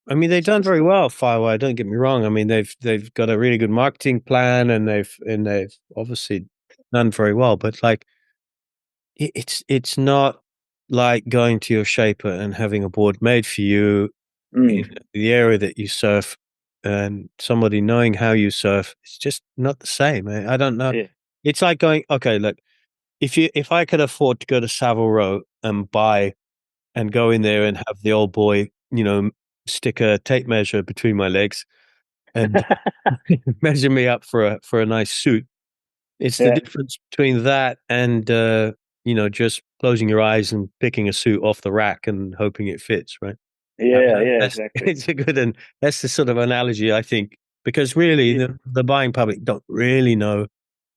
[SPEAKER 1] I mean, they've
[SPEAKER 2] so
[SPEAKER 1] done
[SPEAKER 2] it's
[SPEAKER 1] very well, Firewire. Don't get me wrong. I mean, they've got a really good marketing plan, and they've obviously done very well. But like, it's not like going to your shaper and having a board made for you in
[SPEAKER 2] mm,
[SPEAKER 1] the area that you surf, and somebody knowing how you surf. It's just not the same. I don't know.
[SPEAKER 2] yeah,
[SPEAKER 1] It's like going, okay, look, if I could afford to go to Savile Row and buy and go in there and have the old boy, stick a tape measure between my legs and measure me up for a nice suit. It's the
[SPEAKER 2] yeah,
[SPEAKER 1] difference between that and just closing your eyes and picking a suit off the rack and hoping it fits, right? I mean,
[SPEAKER 2] yeah, yeah,
[SPEAKER 1] that's
[SPEAKER 2] exactly.
[SPEAKER 1] it's a good, and that's the sort of analogy I think, because really
[SPEAKER 2] Yeah,
[SPEAKER 1] the buying public don't really know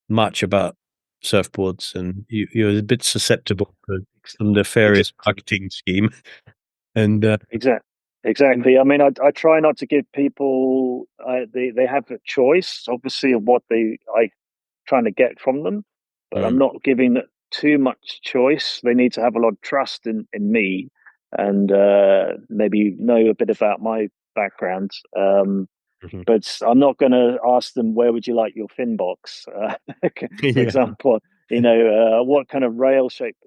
[SPEAKER 1] much about surfboards, and you're a bit susceptible to some nefarious
[SPEAKER 2] exactly,
[SPEAKER 1] marketing scheme. And
[SPEAKER 2] exactly,
[SPEAKER 1] and
[SPEAKER 2] exactly. I mean, I try not to give people they have a choice, obviously, of what I trying to get from them, but I'm
[SPEAKER 1] mm,
[SPEAKER 2] not giving it too much choice. They need to have a lot of trust in me and maybe know a bit about my background.
[SPEAKER 1] mhm.
[SPEAKER 2] But I'm not going to ask them where would you like your fin box, for
[SPEAKER 1] Yeah,
[SPEAKER 2] example. What kind of rail shape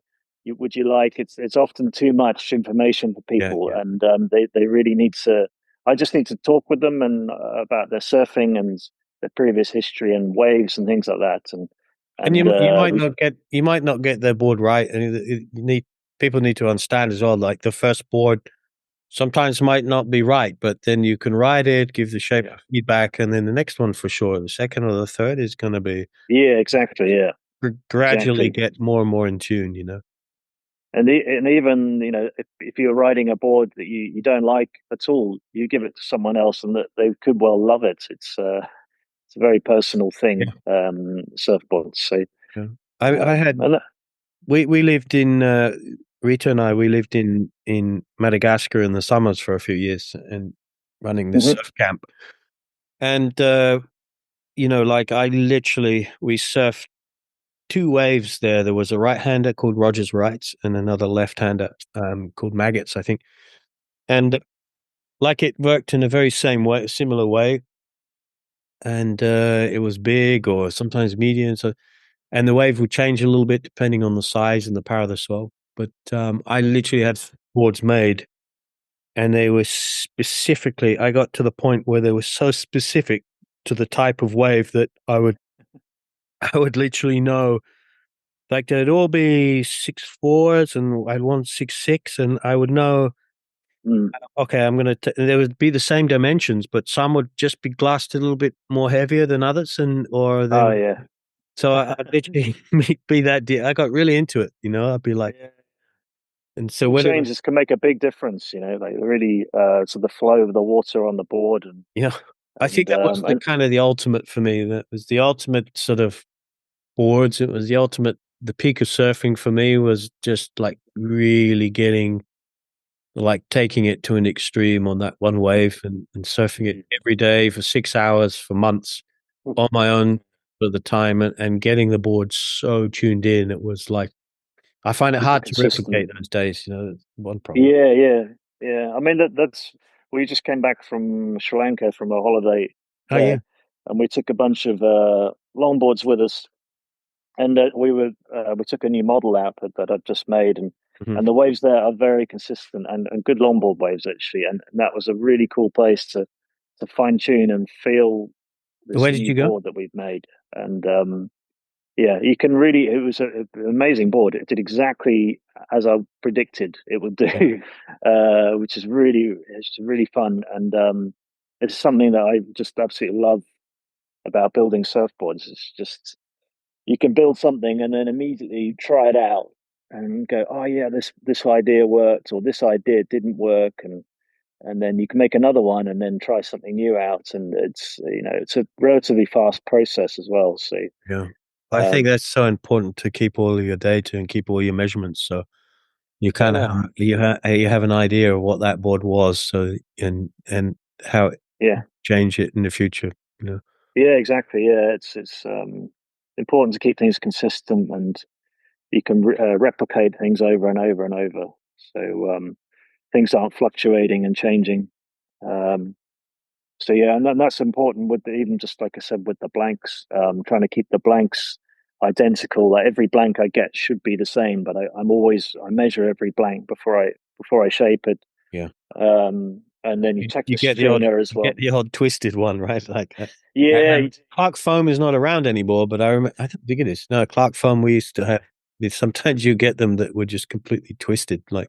[SPEAKER 2] would you like? It's often too much information for
[SPEAKER 1] yeah,
[SPEAKER 2] people,
[SPEAKER 1] yeah.
[SPEAKER 2] and they really need to. I just need to talk with them and about their surfing and their previous history and waves and things like that. And
[SPEAKER 1] And
[SPEAKER 2] and
[SPEAKER 1] you
[SPEAKER 2] uh,
[SPEAKER 1] might not get their board right, and you need people need to understand as well. Like the first board sometimes might not be right, but then you can ride it, give the shape
[SPEAKER 2] yeah,
[SPEAKER 1] feedback, and then the next one for sure, the second or the third is going to be
[SPEAKER 2] yeah, exactly, yeah,
[SPEAKER 1] gradually
[SPEAKER 2] exactly.
[SPEAKER 1] get more and more in tune.
[SPEAKER 2] And even if you're riding a board that you don't like at all, you give it to someone else, and that they could well love it. It's a very personal thing,
[SPEAKER 1] Yeah,
[SPEAKER 2] surfboards. So
[SPEAKER 1] yeah. I had
[SPEAKER 2] and
[SPEAKER 1] we lived in Rita and I. We lived in Madagascar in the summers for a few years and running this
[SPEAKER 2] mhm,
[SPEAKER 1] surf camp, and like I literally we surfed two waves there. There was a right-hander called Rogers Rights and another left-hander called Maggots, I think. And like it worked in a very same way, similar way. And it was big or sometimes medium. So, and the wave would change a little bit depending on the size and the power of the swell. But I literally had boards made, and they were specifically. I got to the point where they were so specific to the type of wave that I would literally know. Like they'd all be 6.4s, and I'd want 6.6, and I would know.
[SPEAKER 2] Mm.
[SPEAKER 1] Okay, I'm gonna. There would be the same dimensions, but some would just be glassed a little bit more heavier than others, and or they
[SPEAKER 2] Oh
[SPEAKER 1] would.
[SPEAKER 2] yeah.
[SPEAKER 1] So I'd literally be that. I got really into it, you know. I'd be like,
[SPEAKER 2] Yeah.
[SPEAKER 1] and so
[SPEAKER 2] Small
[SPEAKER 1] when it was,
[SPEAKER 2] changes can make a big difference, you know, like really to the flow of the water on the board
[SPEAKER 1] yeah, I think that was the
[SPEAKER 2] and
[SPEAKER 1] kind of the ultimate for me. That was the ultimate sort of boards. It was the ultimate. The peak of surfing for me was just like really getting like taking it to an extreme on that one wave and surfing it every day for 6 hours for months on my own for the time and getting the board so tuned in. It was like, I find it
[SPEAKER 2] keep it
[SPEAKER 1] hard to
[SPEAKER 2] consistent.
[SPEAKER 1] replicate those days. You know, that's one problem.
[SPEAKER 2] Yeah, yeah, yeah. I mean that's we just came back from Sri Lanka from a holiday
[SPEAKER 1] Oh, yeah.
[SPEAKER 2] there, and we took a bunch of longboards with us, and we took a new model out that I've just made,
[SPEAKER 1] Hmm.
[SPEAKER 2] and the waves there are very consistent and good longboard waves actually, and that was a really cool place to fine tune and feel this
[SPEAKER 1] Where did
[SPEAKER 2] new
[SPEAKER 1] you go?
[SPEAKER 2] board that we've made, and yeah, you can really. It was an amazing board. It did exactly as I predicted it would
[SPEAKER 1] Yeah.
[SPEAKER 2] do, which is really fun, and it's something that I just absolutely love about building surfboards. It's just you can build something and then immediately try it out and go, oh yeah, this idea worked or this idea didn't work, and then you can make another one and then try something new out, and it's a relatively fast process as well. So
[SPEAKER 1] Yeah. I think
[SPEAKER 2] um,
[SPEAKER 1] that's so important to keep all of your data and keep all your measurements. So you kind of
[SPEAKER 2] yeah,
[SPEAKER 1] you have an idea of what that board was. So and how it
[SPEAKER 2] yeah.
[SPEAKER 1] change it in the future. You know.
[SPEAKER 2] Yeah, exactly. Yeah, it's important to keep things consistent, and you can replicate things over and over and over. So things aren't fluctuating and changing. Um, so yeah, and that's important with even just like I said with the blanks, trying to keep the blanks identical. Like every blank I get should be the same, but I measure every blank before I shape it,
[SPEAKER 1] Yeah.
[SPEAKER 2] and then you check
[SPEAKER 1] You
[SPEAKER 2] the
[SPEAKER 1] get the odd
[SPEAKER 2] stringer as
[SPEAKER 1] you get
[SPEAKER 2] well.
[SPEAKER 1] the odd twisted one, right? Like I
[SPEAKER 2] Yeah,
[SPEAKER 1] remember Clark foam is not around anymore, but I don't think it is. No, Clark foam we used to have. Sometimes you get them that were just completely twisted, like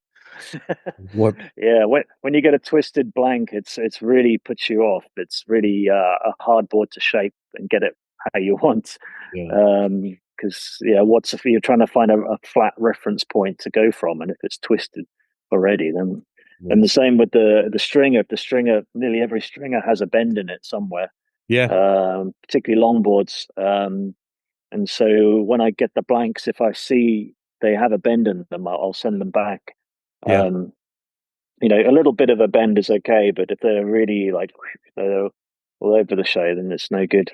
[SPEAKER 1] warped.
[SPEAKER 2] yeah, when you get a twisted blank, it's really puts you off. It's really a hard board to shape and get it how you want.
[SPEAKER 1] Yeah.
[SPEAKER 2] Because yeah, what's if you're trying to find a flat reference point to go from, and if it's twisted already, then and the
[SPEAKER 1] Yes.
[SPEAKER 2] same with the stringer. If the stringer, nearly every stringer has a bend in it somewhere,
[SPEAKER 1] Yeah.
[SPEAKER 2] particularly longboards. And so when I get the blanks, if I see they have a bend in them, I'll send them back.
[SPEAKER 1] Yeah.
[SPEAKER 2] Um, a little bit of a bend is okay, but if they're really like they're all over the show, then it's no good.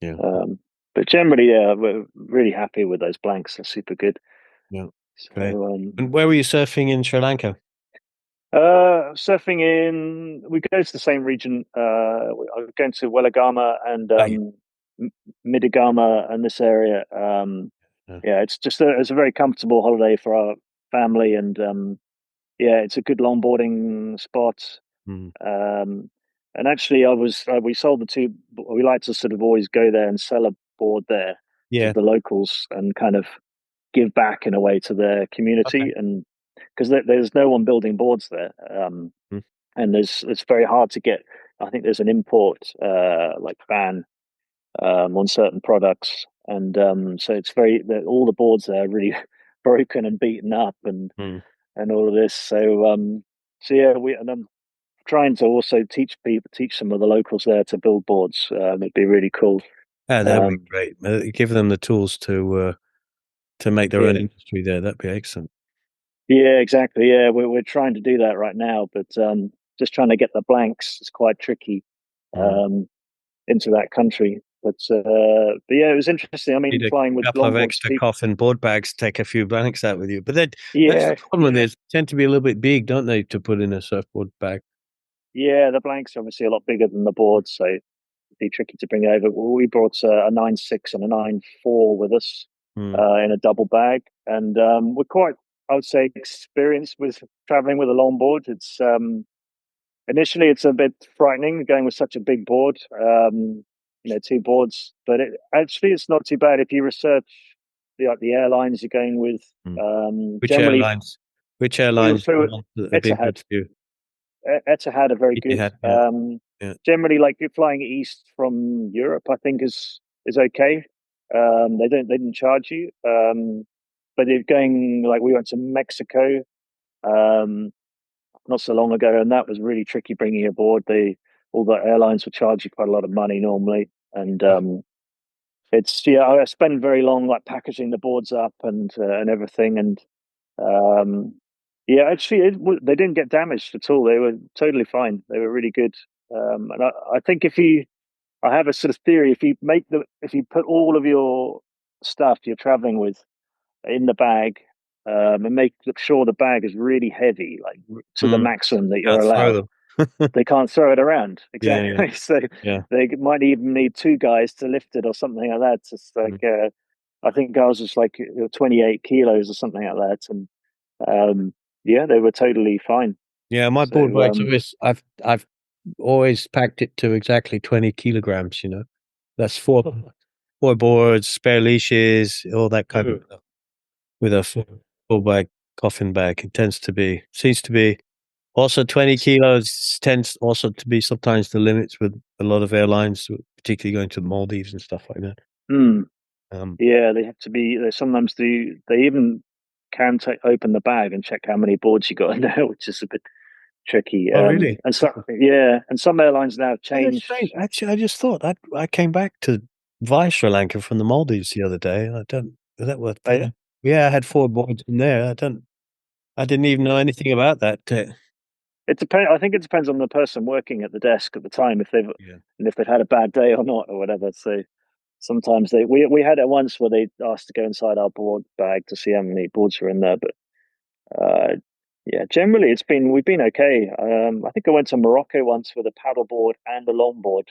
[SPEAKER 1] Yeah.
[SPEAKER 2] Um, but generally, yeah, we're really happy with those blanks. They're super good.
[SPEAKER 1] Yeah. Great.
[SPEAKER 2] So,
[SPEAKER 1] And where were you surfing in Sri Lanka?
[SPEAKER 2] surfing we go to the same region. I'm going to Welagama and
[SPEAKER 1] Oh, yeah.
[SPEAKER 2] Midigama and this area.
[SPEAKER 1] Yeah.
[SPEAKER 2] Yeah, it's a very comfortable holiday for our family, and yeah, it's a good longboarding spot.
[SPEAKER 1] Mm.
[SPEAKER 2] Um, and actually, we sold the two. We like to sort of always go there and sell a board there to
[SPEAKER 1] Yeah.
[SPEAKER 2] the locals and kind of give back in a way to their
[SPEAKER 1] Okay.
[SPEAKER 2] community, and because there's no one building boards there,
[SPEAKER 1] Mm.
[SPEAKER 2] and it's very hard to get. I think there's an import like ban on certain products, and so it's all the boards there are really broken and beaten up,
[SPEAKER 1] Mm.
[SPEAKER 2] and all of this. So yeah, I'm trying to also teach some of the locals there to build boards. It'd be really cool.
[SPEAKER 1] Yeah, that'd be
[SPEAKER 2] Um,
[SPEAKER 1] great. Give them the tools to make their own
[SPEAKER 2] yeah,
[SPEAKER 1] industry there. That'd be excellent.
[SPEAKER 2] yeah, exactly. Yeah, we're trying to do that right now, but just trying to get the blanks is quite tricky
[SPEAKER 1] Mm.
[SPEAKER 2] um, into that country. But yeah, it was interesting. I mean,
[SPEAKER 1] Need a
[SPEAKER 2] flying with
[SPEAKER 1] couple of
[SPEAKER 2] longboards,
[SPEAKER 1] extra coffin board bags, take a few blankets out with you. But that's the
[SPEAKER 2] yeah,
[SPEAKER 1] problem. They tend to be a little bit big, don't they, to put in a surfboard bag?
[SPEAKER 2] yeah, the blanks are obviously a lot bigger than the board, so it'd be tricky to bring over. Well, we brought a 9.6 and a 9.4 with us
[SPEAKER 1] Hmm.
[SPEAKER 2] in a double bag, and we're quite, I would say, experienced with traveling with a longboard. It's initially it's a bit frightening going with such a big board, two boards, but it's not too bad if you research the airlines you're going with.
[SPEAKER 1] Hmm. Which
[SPEAKER 2] Generally,
[SPEAKER 1] airlines? Which
[SPEAKER 2] we
[SPEAKER 1] airlines are
[SPEAKER 2] flew
[SPEAKER 1] the ones that have been good
[SPEAKER 2] Etihad.
[SPEAKER 1] for you?
[SPEAKER 2] Etihad are very good.
[SPEAKER 1] Etihad, yeah, yeah.
[SPEAKER 2] Generally, like you're flying east from Europe, I think is okay. They didn't charge you, but if going like we went to Mexico um, not so long ago, and that was really tricky bringing aboard. All the airlines will charge you quite a lot of money normally, and it's yeah. I spend very long like packaging the boards up and everything, and um, yeah, actually, they didn't get damaged at all. They were totally fine. They were really good. And I think I have a sort of theory, if you put all of your stuff you're traveling with in the bag, and make sure the bag is really heavy, like to the
[SPEAKER 1] Mm.
[SPEAKER 2] maximum that you're
[SPEAKER 1] Can't throw
[SPEAKER 2] allowed,
[SPEAKER 1] them.
[SPEAKER 2] they can't throw it around.
[SPEAKER 1] Yeah, yeah,
[SPEAKER 2] Exactly. So
[SPEAKER 1] yeah.
[SPEAKER 2] they might even need two guys to lift it or something like that. It's
[SPEAKER 1] Mm.
[SPEAKER 2] like, I think ours was like 28 kilos or something like that. And yeah, they were totally fine.
[SPEAKER 1] Yeah, my
[SPEAKER 2] So
[SPEAKER 1] board weight always I've always packed it to exactly 20 kilograms, you know. That's four boards, spare leashes, all that kind of stuff. With a full bag coffin bag. It seems to be also 20 kilos tends also to be sometimes the limits with a lot of airlines, particularly going to the Maldives and stuff like that.
[SPEAKER 2] mm,
[SPEAKER 1] Um,
[SPEAKER 2] yeah, they have to be. They sometimes do. They even can open the bag and check how many boards you got in there, which is a bit tricky.
[SPEAKER 1] oh, really?
[SPEAKER 2] And so yeah, and some airlines now have
[SPEAKER 1] Oh, that's
[SPEAKER 2] changed.
[SPEAKER 1] strange. Actually, I just thought I came back to via Sri Lanka from the Maldives the other day. I don't that was
[SPEAKER 2] Yeah,
[SPEAKER 1] yeah, I had four boards in there. I didn't even know anything about that.
[SPEAKER 2] it depends. I think it depends on the person working at the desk at the time
[SPEAKER 1] Yeah.
[SPEAKER 2] if they've had a bad day or not or whatever. So sometimes we had it once where they asked to go inside our board bag to see how many boards were in there, but uh, yeah, generally we've been okay. I think I went to Morocco once with a paddleboard and a longboard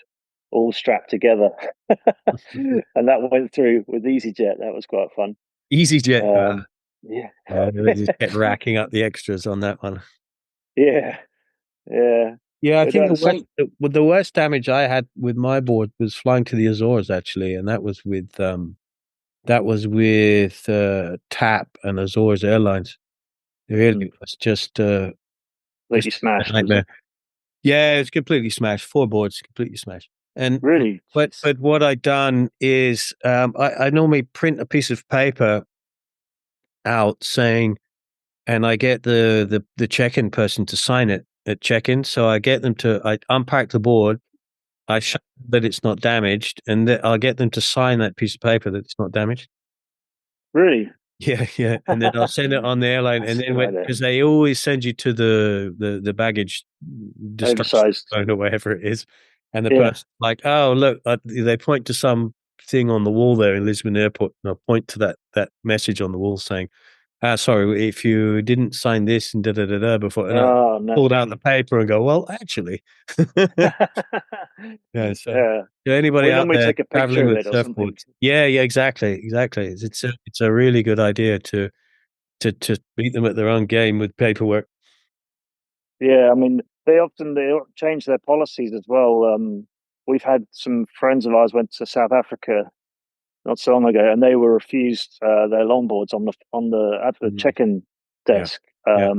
[SPEAKER 2] all strapped together, and that went through with EasyJet. That was quite fun.
[SPEAKER 1] EasyJet.
[SPEAKER 2] Um, yeah,
[SPEAKER 1] They just kept racking up the extras on that one.
[SPEAKER 2] yeah, yeah.
[SPEAKER 1] Yeah, I
[SPEAKER 2] But
[SPEAKER 1] think
[SPEAKER 2] some
[SPEAKER 1] the worst damage I had with my board was flying to the Azores actually, and that was with TAP and Azores Airlines. It really was
[SPEAKER 2] completely
[SPEAKER 1] just a
[SPEAKER 2] smashed, was it?
[SPEAKER 1] nightmare. Yeah, it's completely smashed. Four boards completely smashed. And
[SPEAKER 2] Really? Jeez.
[SPEAKER 1] but what I done is I normally print a piece of paper out saying, and I get the check-in person to sign it at check-in. So I unpack the board, I show that it's not damaged, and I'll get them to sign that piece of paper that it's not damaged.
[SPEAKER 2] Really?
[SPEAKER 1] Yeah, yeah, and then I'll send it on the airline, and
[SPEAKER 2] That's a
[SPEAKER 1] then
[SPEAKER 2] good idea.
[SPEAKER 1] because they always send you to the baggage destruction
[SPEAKER 2] Oversized.
[SPEAKER 1] zone or whatever it is, and the
[SPEAKER 2] Yeah.
[SPEAKER 1] person like, oh look, they point to some thing on the wall there in Lisbon Airport, and I'll point to that message on the wall saying, ah, sorry, if you didn't sign this and da da da da before, and I
[SPEAKER 2] Oh no.
[SPEAKER 1] pulled out the paper and go, well, actually, yeah. So,
[SPEAKER 2] Yeah.
[SPEAKER 1] to anybody
[SPEAKER 2] We
[SPEAKER 1] out
[SPEAKER 2] normally
[SPEAKER 1] there
[SPEAKER 2] take a
[SPEAKER 1] traveling
[SPEAKER 2] picture of
[SPEAKER 1] with
[SPEAKER 2] it or something.
[SPEAKER 1] surfboards, yeah, yeah, exactly. It's a really good idea to beat them at their own game with paperwork.
[SPEAKER 2] Yeah, I mean, they change their policies as well. We've had some friends of ours went to South Africa not so long ago, and they were refused their longboards at the
[SPEAKER 1] Mhm.
[SPEAKER 2] check-in
[SPEAKER 1] Yeah,
[SPEAKER 2] desk,
[SPEAKER 1] yeah,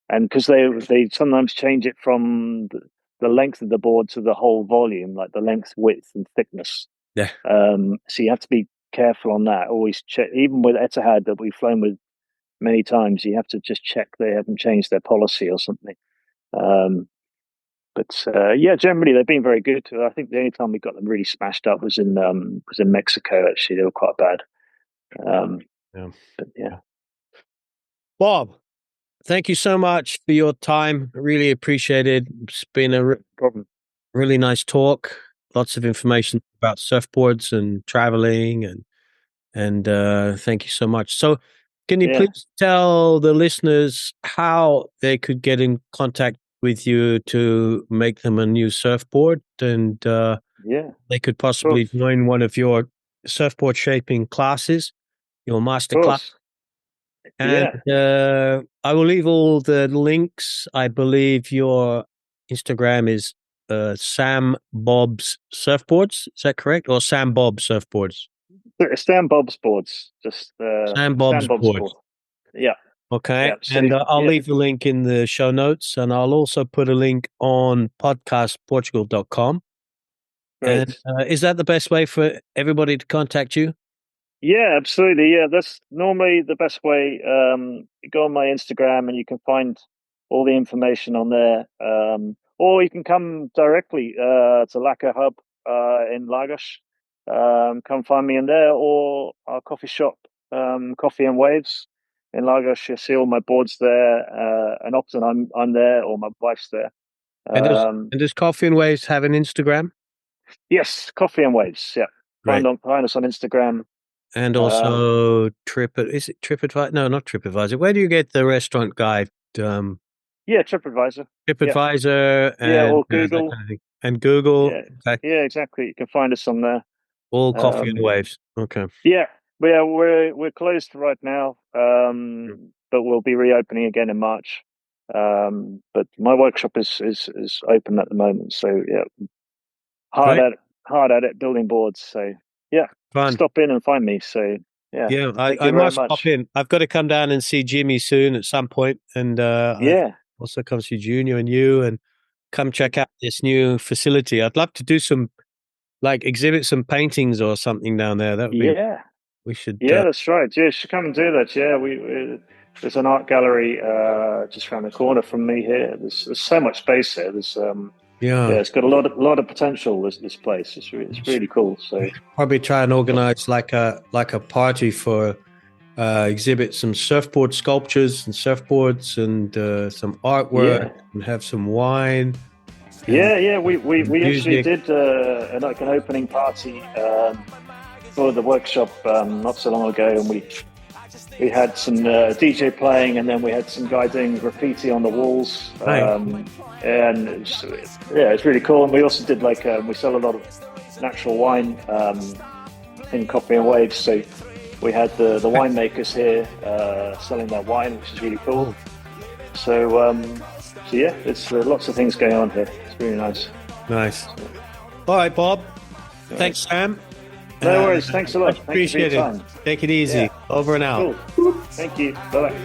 [SPEAKER 2] and because they sometimes change it from the length of the board to the whole volume, like the length, width, and thickness.
[SPEAKER 1] yeah.
[SPEAKER 2] So you have to be careful on that. Always check, even with Etihad that we've flown with many times. You have to just check they haven't changed their policy or something. Um, but yeah, generally they've been very good. I think the only time we got them really smashed up was in Mexico. Actually, they were quite bad. Um,
[SPEAKER 1] Yeah.
[SPEAKER 2] but yeah,
[SPEAKER 1] Bob, thank you so much for your time. Really appreciate it. It's been a
[SPEAKER 2] problem.
[SPEAKER 1] really nice talk. lots of information about surfboards and traveling, and thank you so much. So, can you
[SPEAKER 2] Yeah,
[SPEAKER 1] please tell the listeners how they could get in contact with you to make them a new surfboard, and
[SPEAKER 2] yeah,
[SPEAKER 1] they could
[SPEAKER 2] of
[SPEAKER 1] possibly join one of your surfboard shaping classes, your master class?
[SPEAKER 2] course.
[SPEAKER 1] And
[SPEAKER 2] Yeah,
[SPEAKER 1] I will leave all the links. I believe your Instagram is Sam Bob's Surfboards. Is that correct? Or Sam Bob Surfboards?
[SPEAKER 2] Stan Bob's boards. Just
[SPEAKER 1] Sam
[SPEAKER 2] Stan
[SPEAKER 1] Bob's
[SPEAKER 2] Bob's
[SPEAKER 1] board.
[SPEAKER 2] board. Yeah,
[SPEAKER 1] Okay.
[SPEAKER 2] yeah. So
[SPEAKER 1] And I'll
[SPEAKER 2] yeah,
[SPEAKER 1] leave the link in the show notes, and I'll also put a link on podcastportugal.com. And
[SPEAKER 2] great.
[SPEAKER 1] is that the best way for everybody to contact you?
[SPEAKER 2] Yeah, absolutely. Yeah, that's normally the best way. You go on my Instagram and you can find all the information on there. Or you can come directly to Laka Hub in Lagos. Come find me in there or our coffee shop, Coffee and Waves in Lagos. You'll see all my boards there. And often I'm there or my wife's there.
[SPEAKER 1] And does
[SPEAKER 2] Um,
[SPEAKER 1] and does Coffee and Waves have an Instagram?
[SPEAKER 2] yes, Coffee and Waves. Yeah,
[SPEAKER 1] Great.
[SPEAKER 2] find us on Instagram.
[SPEAKER 1] And
[SPEAKER 2] Um,
[SPEAKER 1] also is it TripAdvisor? No, not TripAdvisor. Where do you get the restaurant guide? Um,
[SPEAKER 2] yeah, TripAdvisor. Yeah.
[SPEAKER 1] TripAdvisor
[SPEAKER 2] Yeah,
[SPEAKER 1] and
[SPEAKER 2] or
[SPEAKER 1] that
[SPEAKER 2] Google.
[SPEAKER 1] kind of thing. And Google.
[SPEAKER 2] Yeah,
[SPEAKER 1] Okay.
[SPEAKER 2] yeah, exactly. You can find us on there.
[SPEAKER 1] All Coffee and
[SPEAKER 2] Um,
[SPEAKER 1] Waves. Okay.
[SPEAKER 2] yeah, we're closed right now, but we'll be reopening again in March. But my workshop is open at the moment, so yeah, hard
[SPEAKER 1] Great.
[SPEAKER 2] at hard at it building boards. So yeah,
[SPEAKER 1] Fun.
[SPEAKER 2] stop in and find me. So yeah,
[SPEAKER 1] Yeah,
[SPEAKER 2] thank
[SPEAKER 1] I
[SPEAKER 2] you very
[SPEAKER 1] must pop
[SPEAKER 2] much.
[SPEAKER 1] in. I've got to come down and see Jimmy soon at some point, and I
[SPEAKER 2] Yeah,
[SPEAKER 1] also come see Junior and you, and come check out this new facility. I'd love to do some, like, exhibit some paintings or something down there. That would be.
[SPEAKER 2] yeah.
[SPEAKER 1] We should.
[SPEAKER 2] Yeah, that's right. Yeah, you should come and do that. Yeah, there's an art gallery just around the corner from me here. There's so much space here. Yeah,
[SPEAKER 1] Yeah.
[SPEAKER 2] it's got a lot of potential. This place, it's really cool. So
[SPEAKER 1] Probably try and organize like a party for exhibit some surfboard sculptures and surfboards and some artwork
[SPEAKER 2] yeah,
[SPEAKER 1] and have some wine and
[SPEAKER 2] yeah. We actually
[SPEAKER 1] music.
[SPEAKER 2] did like an opening party for the workshop not so long ago, and we had some DJ playing, and then we had some guy doing graffiti on the walls.
[SPEAKER 1] Right.
[SPEAKER 2] And it's really cool. And we also did we sell a lot of natural wine in Coffee and Waves. So we had the winemakers here selling their wine, which is really cool. So yeah, it's lots of things going on here. It's really nice.
[SPEAKER 1] Nice. All right, Bob. Thanks, Sam.
[SPEAKER 2] No worries. Thanks a lot. Thank you for
[SPEAKER 1] Appreciate
[SPEAKER 2] your
[SPEAKER 1] it.
[SPEAKER 2] time.
[SPEAKER 1] Take it easy.
[SPEAKER 2] Yeah.
[SPEAKER 1] Over and out.
[SPEAKER 2] Cool. Thank you. Bye.